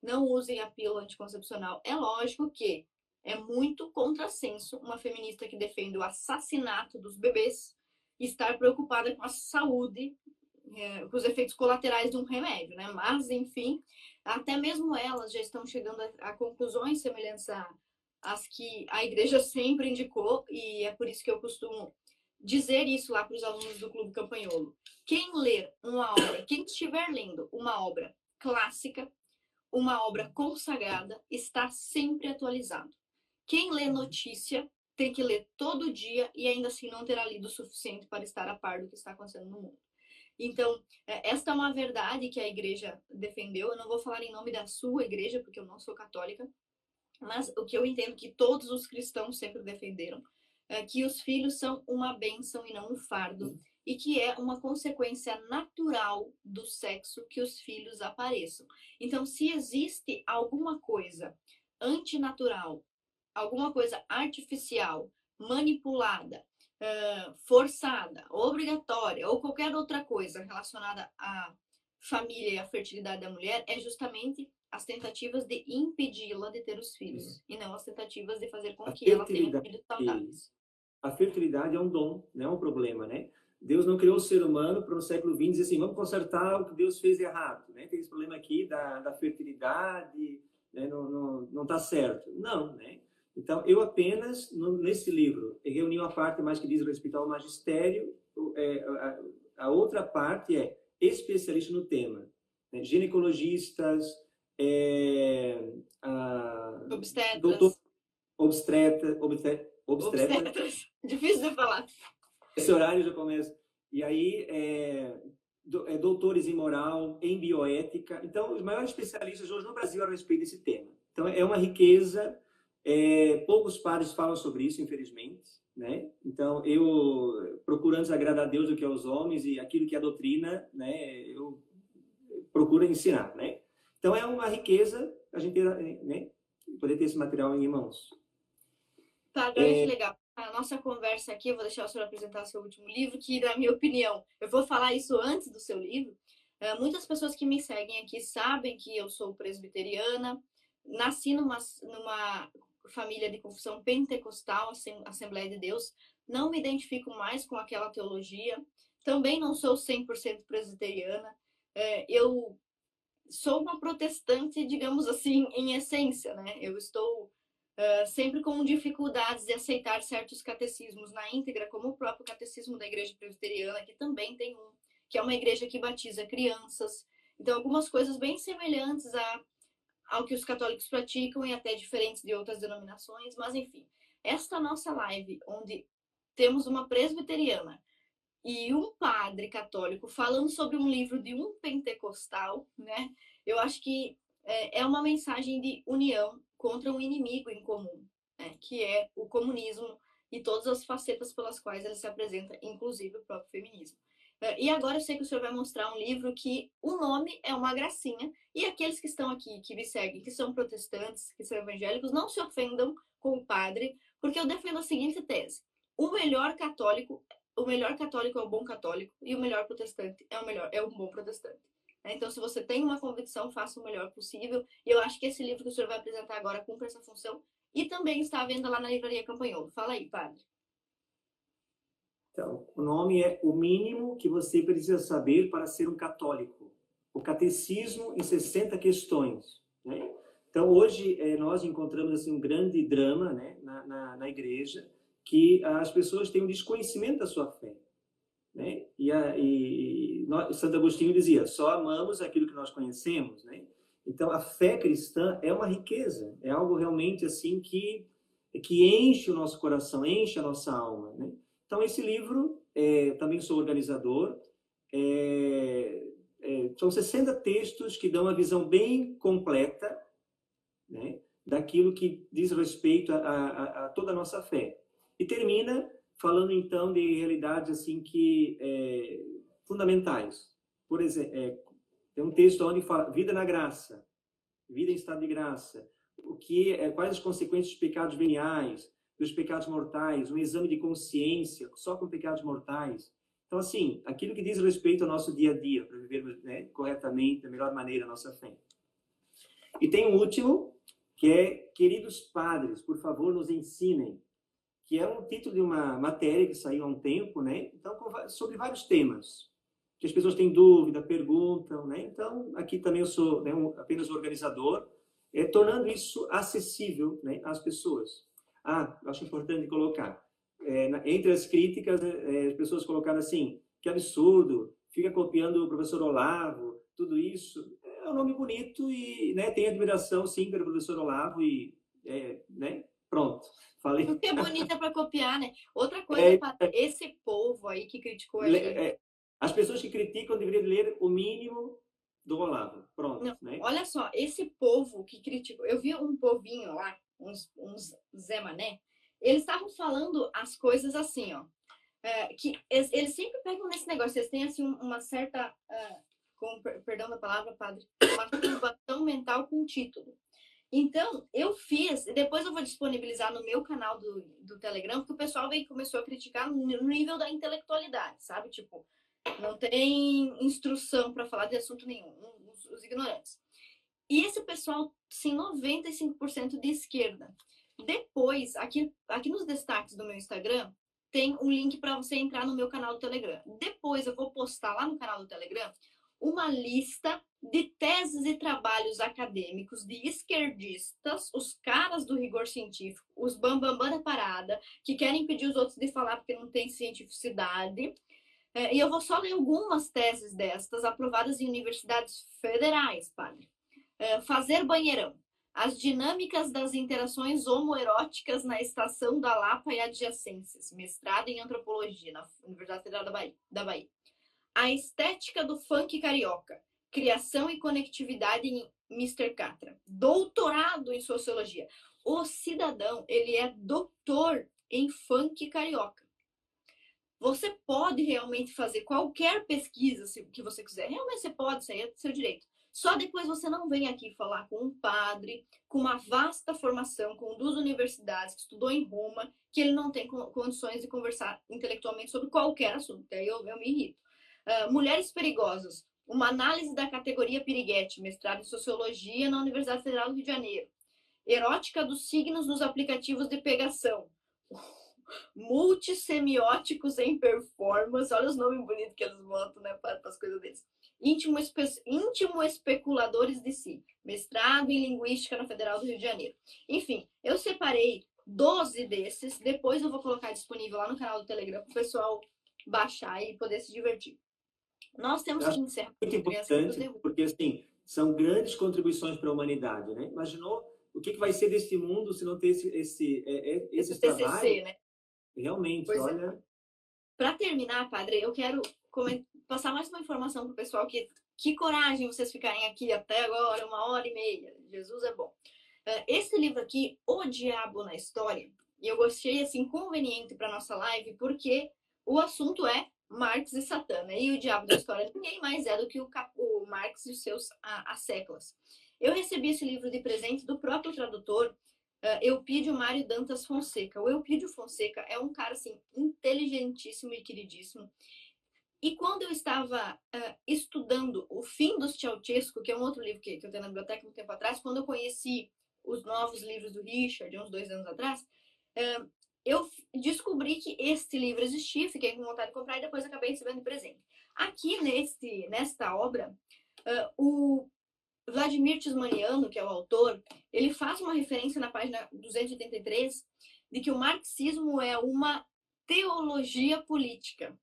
não usem a pílula anticoncepcional. É lógico que é muito contrassenso uma feminista que defende o assassinato dos bebês estar preocupada com a saúde, com os efeitos colaterais de um remédio, né? Mas, enfim, até mesmo elas já estão chegando a conclusões semelhantes às que a igreja sempre indicou, e é por isso que eu costumo dizer isso lá para os alunos do Clube Campanholo. Quem ler uma obra, quem estiver lendo uma obra clássica, uma obra consagrada, está sempre atualizado. Quem lê notícia tem que ler todo dia e ainda assim não terá lido o suficiente para estar a par do que está acontecendo no mundo. Então, esta é uma verdade que a igreja defendeu. Eu não vou falar em nome da sua igreja, porque eu não sou católica, mas o que eu entendo que todos os cristãos sempre defenderam é que os filhos são uma bênção e não um fardo, e que é uma consequência natural do sexo que os filhos apareçam. Então, se existe alguma coisa antinatural, alguma coisa artificial, manipulada, forçada, obrigatória ou qualquer outra coisa relacionada à família e à fertilidade da mulher, é justamente as tentativas de impedi-la de ter os filhos e não as tentativas de fazer com A que ela tenha fertilidade, filhos saudáveis. a fertilidade é um dom, não é um problema, né? Deus não criou o ser humano para no século XX dizer assim, vamos consertar o que Deus fez errado, né? Tem esse problema aqui da fertilidade, né? Não tá certo. Não, né? Então, eu apenas, nesse livro, reuni uma parte mais que diz respeito ao magistério, a outra parte é especialista no tema. Né? Ginecologistas, doutor, Obstetras. obstetra. Difícil de falar. Esse horário já começa. E aí, doutores em moral, em bioética. Então, os maiores especialistas hoje no Brasil a respeito desse tema. Então, é uma riqueza. Poucos padres falam sobre isso, infelizmente. Né? Então, eu procurando agradar a Deus do que aos homens e aquilo que é a doutrina, né, eu procuro ensinar. Né? Então, é uma riqueza a gente ter, né, poder ter esse material em mãos. Padre, olha que legal. A nossa conversa aqui, eu vou deixar o senhor apresentar seu último livro, que, na minha opinião, eu vou falar isso antes do seu livro. Muitas pessoas que me seguem aqui sabem que eu sou presbiteriana, nasci numa família de confissão pentecostal, Assembleia de Deus, não me identifico mais com aquela teologia, também não sou 100% presbiteriana, eu sou uma protestante, digamos assim, em essência, né? Eu estou sempre com dificuldades de aceitar certos catecismos na íntegra, como o próprio catecismo da Igreja Presbiteriana, que também tem um, que é uma igreja que batiza crianças. Então, algumas coisas bem semelhantes ao que os católicos praticam e até diferentes de outras denominações, mas enfim. Esta nossa live, onde temos uma presbiteriana e um padre católico falando sobre um livro de um pentecostal, né? Eu acho que é uma mensagem de união contra um inimigo em comum, né? Que é o comunismo e todas as facetas pelas quais ele se apresenta, inclusive o próprio feminismo. E agora eu sei que o senhor vai mostrar um livro que o nome é uma gracinha, e aqueles que estão aqui, que me seguem, que são protestantes, que são evangélicos, não se ofendam com o padre, porque eu defendo a seguinte tese: o melhor católico é o bom católico e o melhor protestante é um bom protestante. Então, se você tem uma convicção, faça o melhor possível. E eu acho que esse livro que o senhor vai apresentar agora cumpre essa função e também está à venda lá na Livraria Campanholo. Fala aí, padre. Então, o nome é O Mínimo que Você Precisa Saber para Ser um Católico. O Catecismo em 60 Questões. Né? Então, hoje, nós encontramos assim, um grande drama, né, na igreja, que as pessoas têm um desconhecimento da sua fé. Né? Santo Agostinho dizia, só amamos aquilo que nós conhecemos. Né? Então, a fé cristã é uma riqueza, é algo realmente assim que enche o nosso coração, enche a nossa alma. Né? Então, esse livro, também sou organizador, são 60 textos que dão uma visão bem completa, né, daquilo que diz respeito a toda a nossa fé. E termina falando, então, de realidades assim, fundamentais. Por exemplo, tem um texto onde fala vida na graça, vida em estado de graça, quais as consequências dos pecados veniais, dos pecados mortais, um exame de consciência só com pecados mortais. Então, assim, aquilo que diz respeito ao nosso dia a dia, para vivermos, né, corretamente, da melhor maneira, a nossa fé. E tem um último, que é Queridos Padres, por favor, nos ensinem, que é um título de uma matéria que saiu há um tempo, né? Então, sobre vários temas, que as pessoas têm dúvida, perguntam, né? Então, aqui também eu sou, né, apenas organizador, tornando isso acessível, né, às pessoas. Eu acho importante colocar, entre as críticas, as pessoas colocaram assim, que absurdo, fica copiando o professor Olavo, tudo isso. É um nome bonito e, né, tem admiração, sim, pelo professor Olavo e, né, pronto, falei. Porque é bonita para copiar, né? Outra coisa, esse povo aí que criticou a gente, As pessoas que criticam deveriam ler o mínimo do Olavo. Pronto, Não, né? olha só, esse povo que criticou, eu vi um povinho lá, uns Zé Mané, eles estavam falando as coisas assim, ó, que eles sempre pegam nesse negócio, eles têm assim uma certa, com perdão da palavra, padre, uma turbação mental com o título. Então, eu fiz, depois eu vou disponibilizar no meu canal do Telegram, porque o pessoal veio começou a criticar no nível da intelectualidade, sabe? Tipo, não tem instrução para falar de assunto nenhum, os ignorantes. E esse pessoal, sim, 95% de esquerda. Depois, aqui nos destaques do meu Instagram, tem um link para você entrar no meu canal do Telegram. Depois eu vou postar lá no canal do Telegram uma lista de teses e trabalhos acadêmicos de esquerdistas, os caras do rigor científico, os bambambam da parada, que querem impedir os outros de falar porque não tem cientificidade. E eu vou só ler algumas teses destas aprovadas em universidades federais, padre. Fazer banheirão. As dinâmicas das interações homoeróticas na Estação da Lapa e adjacências. Mestrado em Antropologia na Universidade Federal da Bahia. A estética do funk carioca. Criação e conectividade em Mr. Catra. Doutorado em Sociologia. O cidadão, ele é doutor em funk carioca. Você pode realmente fazer qualquer pesquisa que você quiser. Realmente você pode, isso aí é seu direito. Só depois você não vem aqui falar com um padre, com uma vasta formação, com 2 universidades, que estudou em Roma, que ele não tem condições de conversar intelectualmente sobre qualquer assunto. Aí eu me irrito. Mulheres perigosas. Uma análise da categoria piriguete, mestrado em Sociologia na Universidade Federal do Rio de Janeiro. Erótica dos signos nos aplicativos de pegação. Multissemióticos em performance, olha os nomes bonitos que eles botam, né, para as coisas deles. Íntimo especuladores de si, mestrado em linguística na Federal do Rio de Janeiro. Enfim, eu separei 12 desses, depois eu vou colocar disponível lá no canal do Telegram para o pessoal baixar e poder se divertir. Nós temos que encerrar. Muito importante, porque assim, são grandes contribuições para a humanidade, né? Imaginou o que vai ser desse mundo se não ter esses trabalhos? Né? Realmente, pois olha... Para terminar, padre, eu quero passar mais uma informação para o pessoal que coragem vocês ficarem aqui até agora, 1h30. Jesus é bom. Esse livro aqui, O Diabo na História, e eu gostei, assim, conveniente para nossa live, porque o assunto é Marx e Satã, né? E o Diabo da História ninguém mais é do que o Marx e os seus séculos. Eu recebi esse livro de presente do próprio tradutor, Eupídio Mário Dantas Fonseca. O Eupídio Fonseca é um cara, assim, inteligentíssimo e queridíssimo. E quando eu estava estudando O Fim do Ceausescu, que é um outro livro que eu tenho na biblioteca um tempo atrás, quando eu conheci os novos livros do Richard, uns 2 anos atrás, eu descobri que este livro existia, fiquei com vontade de comprar e depois acabei recebendo de presente. Aqui nesta obra, o Vladimir Tismaniano, que é o autor, ele faz uma referência na página 283 de que o marxismo é uma teologia política,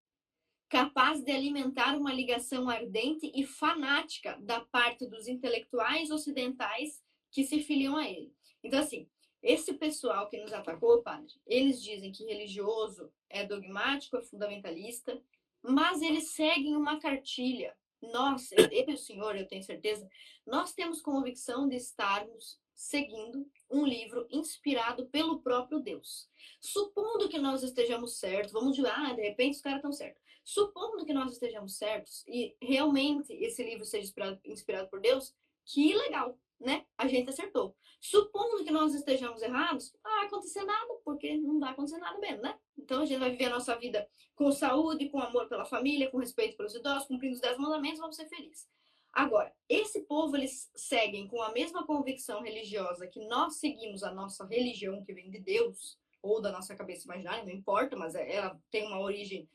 capaz de alimentar uma ligação ardente e fanática da parte dos intelectuais ocidentais que se filiam a ele. Então, assim, esse pessoal que nos atacou, padre, eles dizem que religioso é dogmático, é fundamentalista, mas eles seguem uma cartilha. Nós, eu e o senhor, eu tenho certeza, nós temos convicção de estarmos seguindo um livro inspirado pelo próprio Deus. Supondo que nós estejamos certos, vamos dizer, de repente os caras estão certos. Supondo que nós estejamos certos e realmente esse livro seja inspirado por Deus, que legal, né? A gente acertou. Supondo que nós estejamos errados, não vai acontecer nada, porque não vai acontecer nada mesmo, né? Então a gente vai viver a nossa vida com saúde, com amor pela família, com respeito pelos idosos, cumprindo os 10 mandamentos, vamos ser felizes. Agora, esse povo, eles seguem com a mesma convicção religiosa que nós seguimos a nossa religião que vem de Deus, ou da nossa cabeça imaginária, não importa, mas ela tem uma origem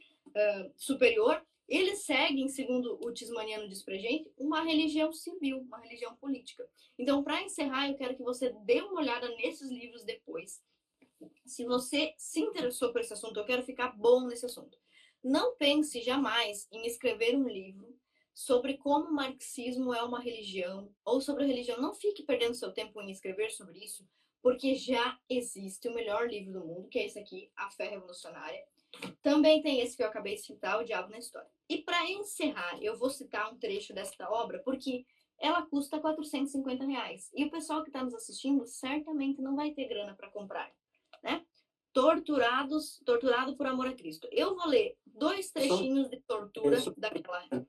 superior. Eles seguem, segundo o Tismaniano diz pra gente, uma religião civil, uma religião política. Então, para encerrar, eu quero que você dê uma olhada nesses livros depois. Se você se interessou por esse assunto, eu quero ficar bom nesse assunto. Não pense jamais em escrever um livro sobre como o marxismo é uma religião, ou sobre a religião. Não fique perdendo seu tempo em escrever sobre isso, porque já existe o melhor livro do mundo, que é esse aqui, A Fé Revolucionária. Também tem esse que eu acabei de citar, O Diabo na História. E para encerrar, eu vou citar um trecho desta obra, porque ela custa R$ 450. E o pessoal que está nos assistindo certamente não vai ter grana para comprar, né? Torturado por Amor a Cristo. Eu vou ler 2 trechinhos de tortura daquela época.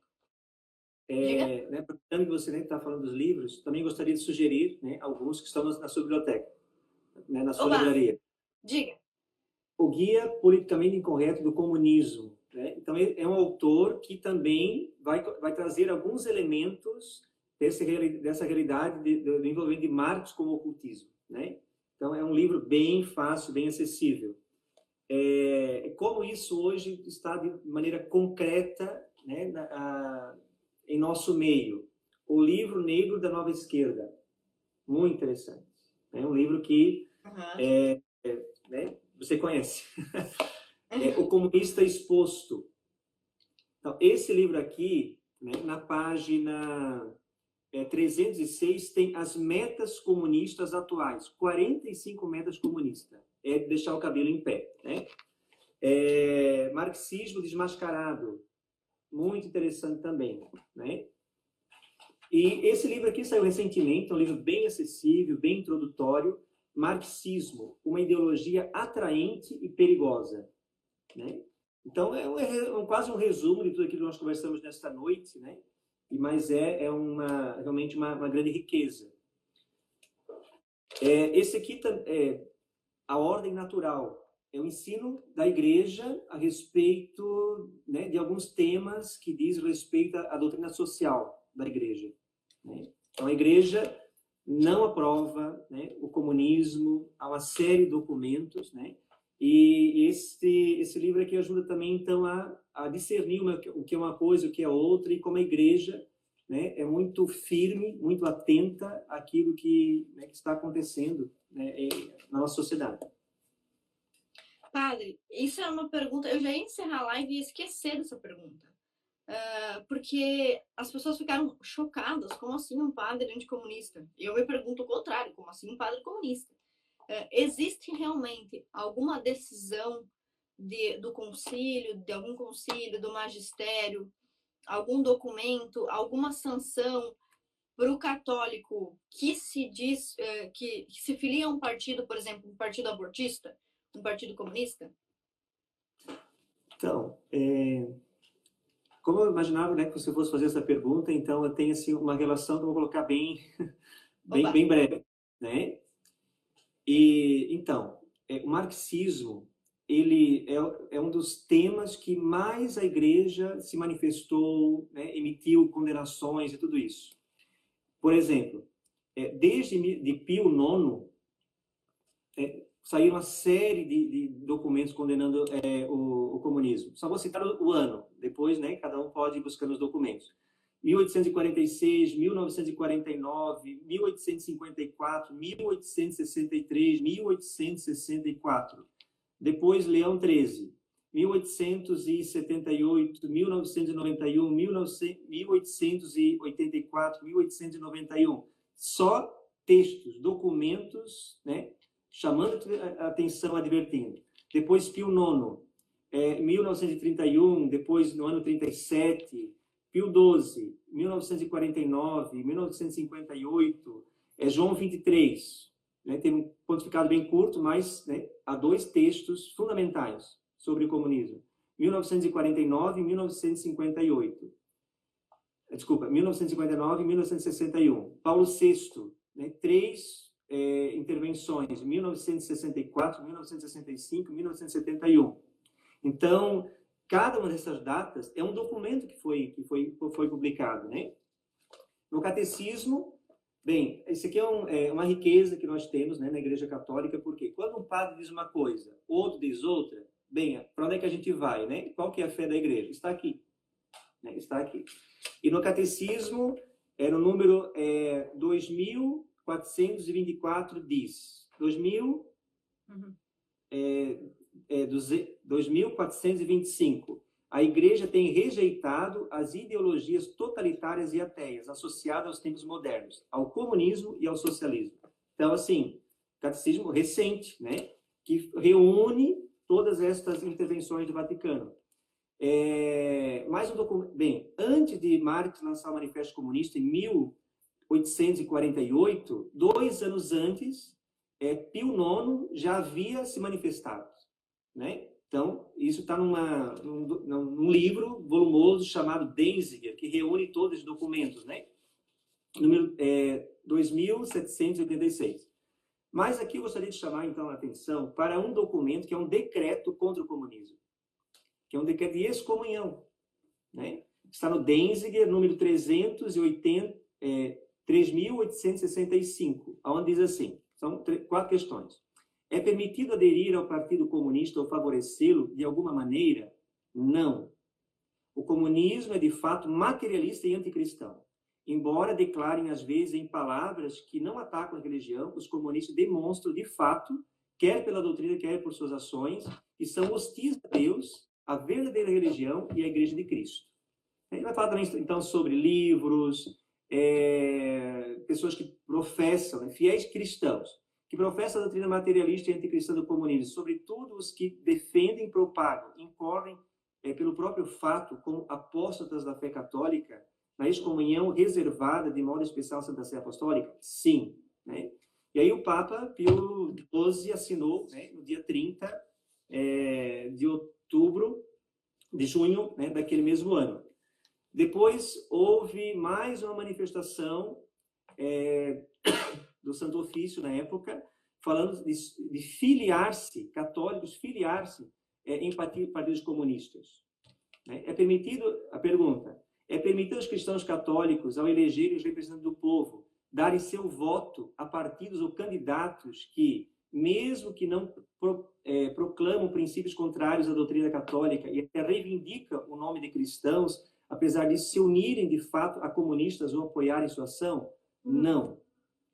Né, aproveitando que você está falando dos livros, também gostaria de sugerir, né, alguns que estão na sua biblioteca, né, na sua livraria. Diga. O Guia Politicamente Incorreto do Comunismo. Né? Então, é um autor que também vai trazer alguns elementos dessa realidade do envolvimento de Marx com o ocultismo. Né? Então, é um livro bem fácil, bem acessível. Como isso hoje está de maneira concreta, né, em nosso meio. O livro Negro da Nova Esquerda. Muito interessante. É um livro que né, você conhece. O Comunista Exposto. Então, esse livro aqui, né, na página 306, tem as metas comunistas atuais. 45 metas comunistas. É deixar o cabelo em pé. Né? Marxismo Desmascarado. Muito interessante também. Né? E esse livro aqui saiu recentemente, é um livro bem acessível, bem introdutório. Marxismo, uma ideologia atraente e perigosa. Né? Então, quase um resumo de tudo aquilo que nós conversamos nesta noite, né? Mas realmente uma grande riqueza. Esse aqui é A Ordem Natural. É o ensino da igreja a respeito, né, de alguns temas que diz respeito à doutrina social da igreja. Né? Então, a igreja não aprova, né, o comunismo, há uma série de documentos, né? E esse livro aqui ajuda também, então, a discernir o que é uma coisa, o que é outra, e como a igreja, né, é muito firme, muito atenta àquilo que, né, que está acontecendo, né, na nossa sociedade. Padre, isso é uma pergunta... Eu já ia encerrar a live e ia esquecer dessa pergunta. Porque as pessoas ficaram chocadas. Como assim um padre anticomunista? E eu me pergunto o contrário. Como assim um padre comunista? Existe realmente alguma decisão do concílio, de algum concílio, do magistério, algum documento, alguma sanção para o católico que se diz que se filia a um partido, por exemplo, um partido abortista, um partido comunista? Então, como eu imaginava, né, que você fosse fazer essa pergunta, então eu tenho assim, uma relação que eu vou colocar bem breve. Né? E, então, o marxismo, ele é um dos temas que mais a igreja se manifestou, né, emitiu condenações e tudo isso. Por exemplo, desde de Pio IX, saiu uma série de documentos condenando o comunismo. Só vou citar o ano, depois, né, cada um pode ir buscando os documentos. 1846, 1949, 1854, 1863, 1864. Depois, Leão XIII, 1878, 1991, 1884, 1891. Só textos, documentos, né, chamando a atenção, advertindo. Depois, Pio IX, 1931, depois, no ano 37, Pio XII, 1949, 1958, João 23, né, tem um pontificado bem curto, mas, né, há 2 textos fundamentais sobre o comunismo. 1949 e 1958. Desculpa, 1959 e 1961. Paulo VI, né, 3 intervenções, 1964, 1965, 1971. Então, cada uma dessas datas é um documento que foi publicado, né? No catecismo, bem, isso aqui é uma riqueza que nós temos, né, na Igreja Católica, porque quando um padre diz uma coisa, outro diz outra, bem, para onde é que a gente vai, né? Qual que é a fé da Igreja? Está aqui. Né? Está aqui. E no catecismo, no número 2424, diz 2425. A Igreja tem rejeitado as ideologias totalitárias e ateias associadas aos tempos modernos, ao comunismo e ao socialismo. Então, assim, catecismo recente, né? Que reúne todas estas intervenções do Vaticano. Mais um documento. Bem, antes de Marx lançar o Manifesto Comunista, em 1848, 2 anos antes, Pio IX já havia se manifestado, né? Então, isso está num livro volumoso chamado Denzinger, que reúne todos os documentos, né? Número 2786. Mas aqui eu gostaria de chamar, então, a atenção para um documento que é um decreto contra o comunismo, que é um decreto de excomunhão, né? Está no Denzinger, número 3.865, onde diz assim, são 4 questões. É permitido aderir ao Partido Comunista ou favorecê-lo de alguma maneira? Não. O comunismo é, de fato, materialista e anticristão. Embora declarem, às vezes, em palavras que não atacam a religião, os comunistas demonstram, de fato, quer pela doutrina, quer por suas ações, que são hostis a Deus, a verdadeira religião e a Igreja de Cristo. Ele vai falar também, então, sobre livros, pessoas que professam, né, fiéis cristãos, que professam a doutrina materialista e anticristã do comunismo, sobretudo os que defendem, propagam, incorrem pelo próprio fato como apóstatas da fé católica, na excomunhão reservada de modo especial à Santa Sé Apostólica? Sim. Né? E aí o Papa Pio XII assinou, né, no dia 30 de junho, né, daquele mesmo ano. Depois houve mais uma manifestação do Santo Ofício, na época, falando de filiar-se, católicos filiar-se em partidos comunistas. É permitido, a pergunta, é permitido aos cristãos católicos, ao elegerem os representantes do povo, darem seu voto a partidos ou candidatos que, mesmo que não proclamam princípios contrários à doutrina católica e até reivindicam o nome de cristãos, apesar de se unirem, de fato, a comunistas ou apoiarem sua ação? Não.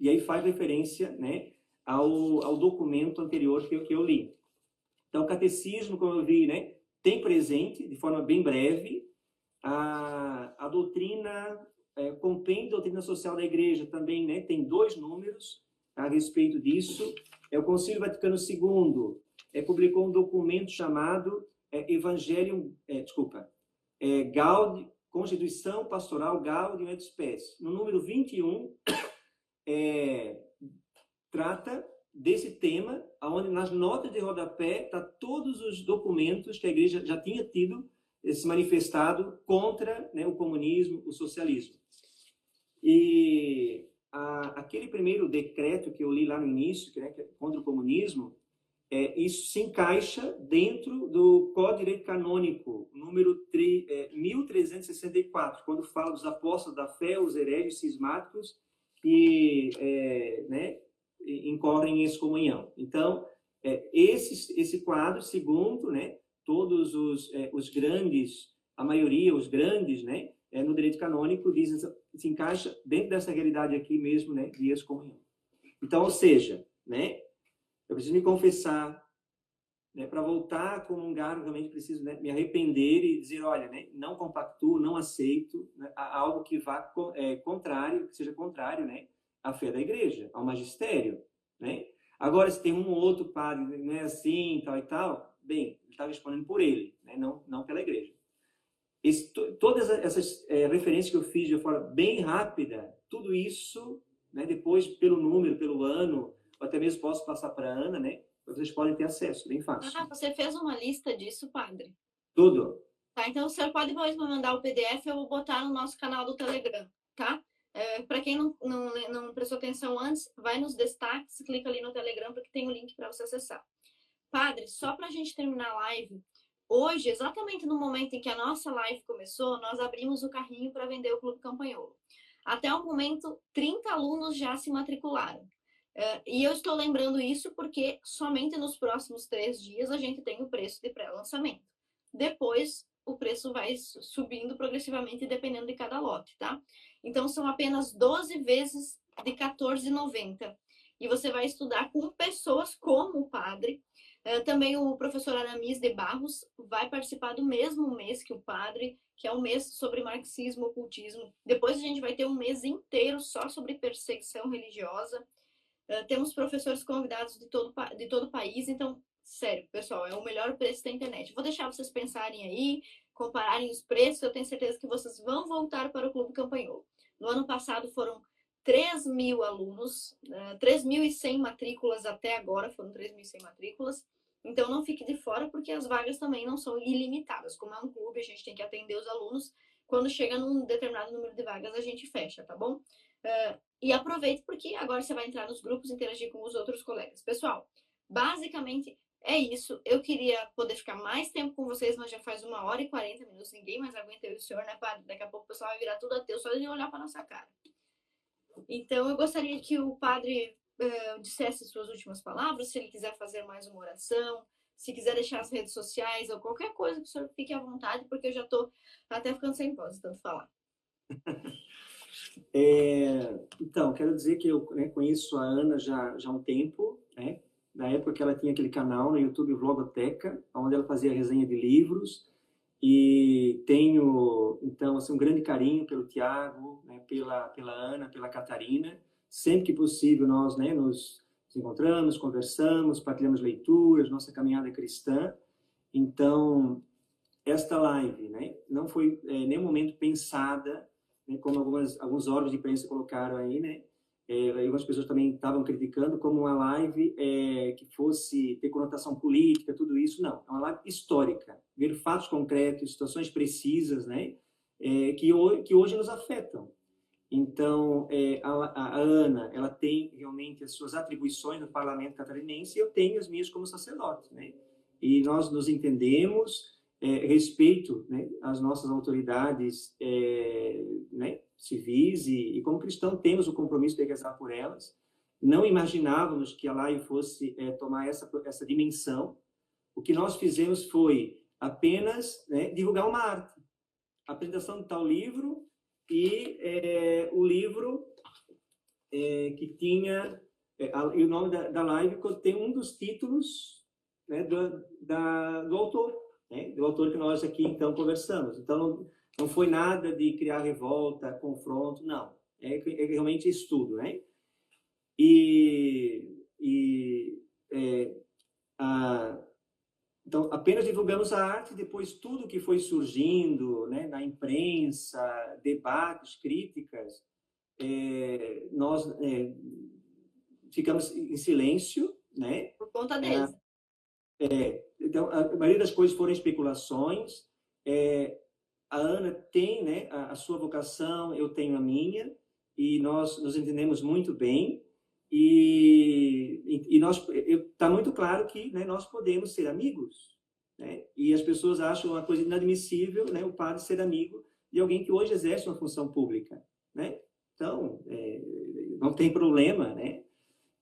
E aí faz referência, né, ao documento anterior que eu li. Então, o catecismo, como eu vi, né, tem presente, de forma bem breve, a doutrina, compêndio doutrina social da Igreja também, né, tem 2 números a respeito disso. O Concílio Vaticano II publicou um documento chamado Constituição Pastoral Gaudium et Spes. No número 21, trata desse tema, onde nas notas de rodapé está todos os documentos que a Igreja já tinha tido se manifestado contra, né, o comunismo, o socialismo. E aquele primeiro decreto que eu li lá no início, que é contra o comunismo, isso se encaixa dentro do Código de Direito Canônico, número 1364, quando fala dos apóstolos da fé, os hereges cismáticos que incorrem em excomunhão. Então, esse quadro, segundo, né, todos os grandes, a maioria, os grandes, né, no direito canônico, se encaixa dentro dessa realidade aqui mesmo, né, de excomunhão. Então, ou seja, né, eu preciso me confessar, né, para voltar a comungar, eu realmente preciso, né, me arrepender e dizer, olha, né, não compactuo, não aceito, né, algo que vá contrário, que seja contrário, né, à fé da Igreja, ao magistério, né? Agora, se tem um ou outro padre, não é assim, tal e tal, bem, ele está respondendo por ele, né, não pela Igreja. Todas essas referências que eu fiz de forma bem rápida, tudo isso, né, depois, pelo número, pelo ano, ou até mesmo posso passar para a Ana, né? Vocês podem ter acesso, bem fácil. Você fez uma lista disso, padre? Tudo. Tá, então o senhor pode depois me mandar o PDF, eu vou botar no nosso canal do Telegram, tá? Para quem não prestou atenção antes, vai nos destaques, clica ali no Telegram, porque tem o link para você acessar. Padre, só para a gente terminar a live, hoje, exatamente no momento em que a nossa live começou, nós abrimos o carrinho para vender o Clube Campanholo. Até o momento, 30 alunos já se matricularam. E eu estou lembrando isso porque somente nos próximos 3 dias a gente tem o preço de pré-lançamento. Depois, o preço vai subindo progressivamente dependendo de cada lote, tá? Então, são apenas 12 vezes de R$14,90. E você vai estudar com pessoas como o padre. Também o professor Aramis de Barros vai participar do mesmo mês que o padre, que é o mês sobre marxismo, ocultismo. Depois a gente vai ter um mês inteiro só sobre perseguição religiosa. Temos professores convidados de todo o país, então, sério, pessoal, é o melhor preço da internet. Vou deixar vocês pensarem aí, compararem os preços, eu tenho certeza que vocês vão voltar para o Clube Campanholo. No ano passado foram 3.000 alunos, 3.100 matrículas até agora, foram 3.100 matrículas. Então, não fique de fora, porque as vagas também não são ilimitadas. Como é um clube, a gente tem que atender os alunos. Quando chega num determinado número de vagas, a gente fecha, tá bom? E aproveite, porque agora você vai entrar nos grupos e interagir com os outros colegas. Pessoal, basicamente é isso. Eu queria poder ficar mais tempo com vocês, mas já faz 1h40 Ninguém mais aguenta eu e o senhor, né, padre? Daqui a pouco o pessoal vai virar tudo ateu só de olhar para nossa cara. Então, eu gostaria que o padre dissesse suas últimas palavras, se ele quiser fazer mais uma oração, se quiser deixar as redes sociais ou qualquer coisa que o senhor fique à vontade, porque eu já estou até ficando sem voz de tanto falar. Então, quero dizer que eu conheço a Ana já há um tempo, né? Na época que ela tinha aquele canal no YouTube, Vlogoteca, onde ela fazia resenha de livros, e tenho, então, assim, um grande carinho pelo Tiago, né? pela Ana, pela Catarina. Sempre que possível nós, né, nos encontramos, conversamos, partilhamos leituras, nossa caminhada cristã. Então, esta live, né, não foi em nenhum momento pensada, né, como alguns órgãos de imprensa colocaram aí, né, algumas pessoas também estavam criticando como uma live que fosse ter conotação política, tudo isso. Não, é uma live histórica, ver fatos concretos, situações precisas, né, que hoje nos afetam. Então, a Ana, ela tem realmente as suas atribuições no parlamento catarinense, e eu tenho as minhas como sacerdote, né? E nós nos entendemos, respeito, né, as nossas autoridades, né, civis, e como cristão temos o compromisso de rezar por elas. Não imaginávamos que a live fosse tomar essa dimensão. O que nós fizemos foi apenas, né, divulgar uma arte, a apresentação de tal livro, e o livro que tinha e o nome da live tem um dos títulos, né, do autor, né, do autor que nós aqui então conversamos. Então não foi nada de criar revolta, confronto, não. É realmente estudo, né? Então, apenas divulgamos a arte, depois tudo que foi surgindo, né, na imprensa, debates, críticas, nós ficamos em silêncio, né? Por conta deles. Então, a maioria das coisas foram especulações. A Ana tem, né, a sua vocação, eu tenho a minha, e nós nos entendemos muito bem. E está muito claro que, né, nós podemos ser amigos, né? E as pessoas acham uma coisa inadmissível, né, o padre ser amigo de alguém que hoje exerce uma função pública, né? Então, não tem problema, né?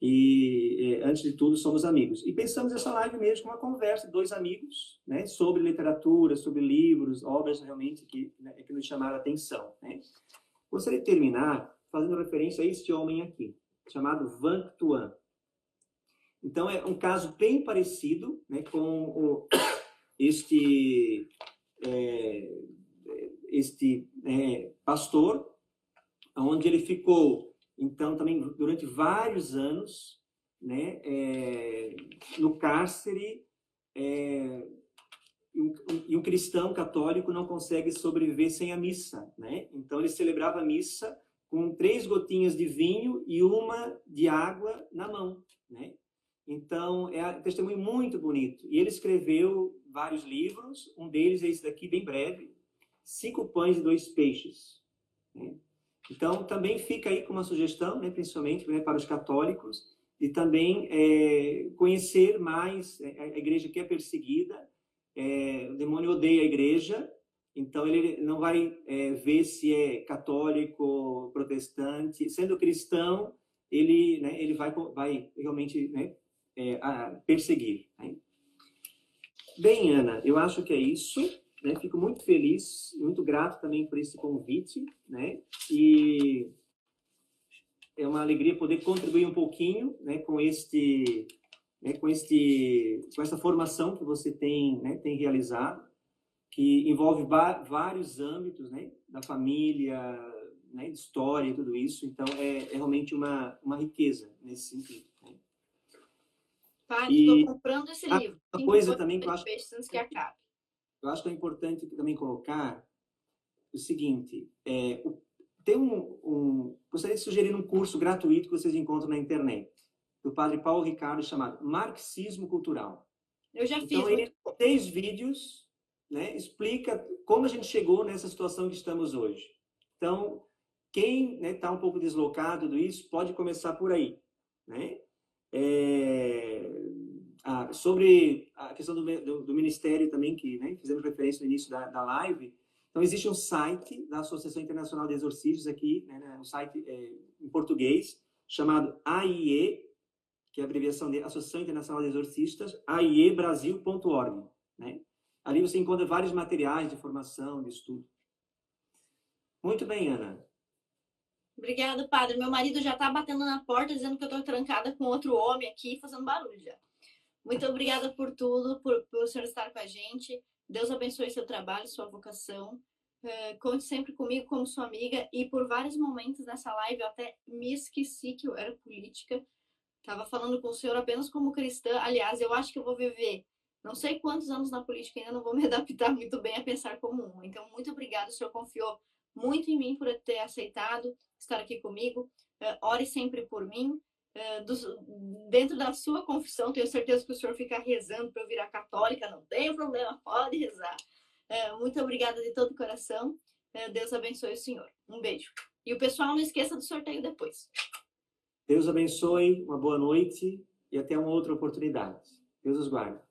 E antes de tudo somos amigos. E pensamos essa live mesmo como uma conversa de dois amigos, né, sobre literatura, sobre livros, obras realmente que nos chamaram a atenção, né? Gostaria de terminar fazendo referência a este homem aqui, chamado Van Tuan. Então, é um caso bem parecido, né, com este pastor, onde ele ficou, então, também durante vários anos, né, no cárcere, e um cristão católico não consegue sobreviver sem a missa, né? Então, ele celebrava a missa com 3 gotinhas de vinho e uma de água na mão, né? Então, é um testemunho muito bonito. E ele escreveu vários livros, um deles é esse daqui, bem breve, 5 pães e 2 peixes, né? Então, também fica aí com uma sugestão, né, principalmente, né, para os católicos, e também conhecer mais a igreja que é perseguida. O demônio odeia a igreja, então ele não vai ver se é católico, protestante. Sendo cristão, ele, né, ele vai realmente, né, perseguir, né? Bem, Ana, eu acho que é isso, né? Fico muito feliz, muito grato também por esse convite, né? E é uma alegria poder contribuir um pouquinho, né, com essa formação que você tem, né, tem realizado, que envolve vários âmbitos, né, da família, né, de história e tudo isso. Então, é realmente uma riqueza nesse sentido. Né? Padre, estou comprando esse livro. Uma coisa também que eu acho, peixe antes que acabe. eu acho que é importante também colocar o seguinte, gostaria de sugerir um curso gratuito que vocês encontram na internet, do padre Paulo Ricardo, chamado Marxismo Cultural. Eu já então, fiz. Ele, 6 vídeos, né, explica como a gente chegou nessa situação que estamos hoje. Então, quem está um pouco deslocado disso, pode começar por aí. Né? Sobre a questão do ministério também, que, né, fizemos referência no início da live. Então, existe um site da Associação Internacional de Exorcistas aqui, né, um site em português, chamado AIE, que é a abreviação de Associação Internacional de Exorcistas, aiebrasil.org. Né? Ali você encontra vários materiais de formação, de estudo. Muito bem, Ana. Obrigada, padre. Meu marido já está batendo na porta, dizendo que eu estou trancada com outro homem aqui, fazendo barulho já. Muito obrigada por tudo, por o senhor estar com a gente. Deus abençoe seu trabalho, sua vocação. Conte sempre comigo como sua amiga. E por vários momentos nessa live eu até me esqueci que eu era política. Estava falando com o senhor apenas como cristã. Aliás, eu acho que eu vou viver não sei quantos anos na política, ainda não vou me adaptar muito bem a pensar como um. Então, muito obrigada. O senhor confiou muito em mim por ter aceitado estar aqui comigo. Ore sempre por mim. Dentro da sua confissão, tenho certeza que o senhor fica rezando para eu virar católica, não tem problema, pode rezar. Muito obrigada de todo o coração. Deus abençoe o senhor. Um beijo. E o pessoal não esqueça do sorteio depois. Deus abençoe, uma boa noite e até uma outra oportunidade. Deus os guarde.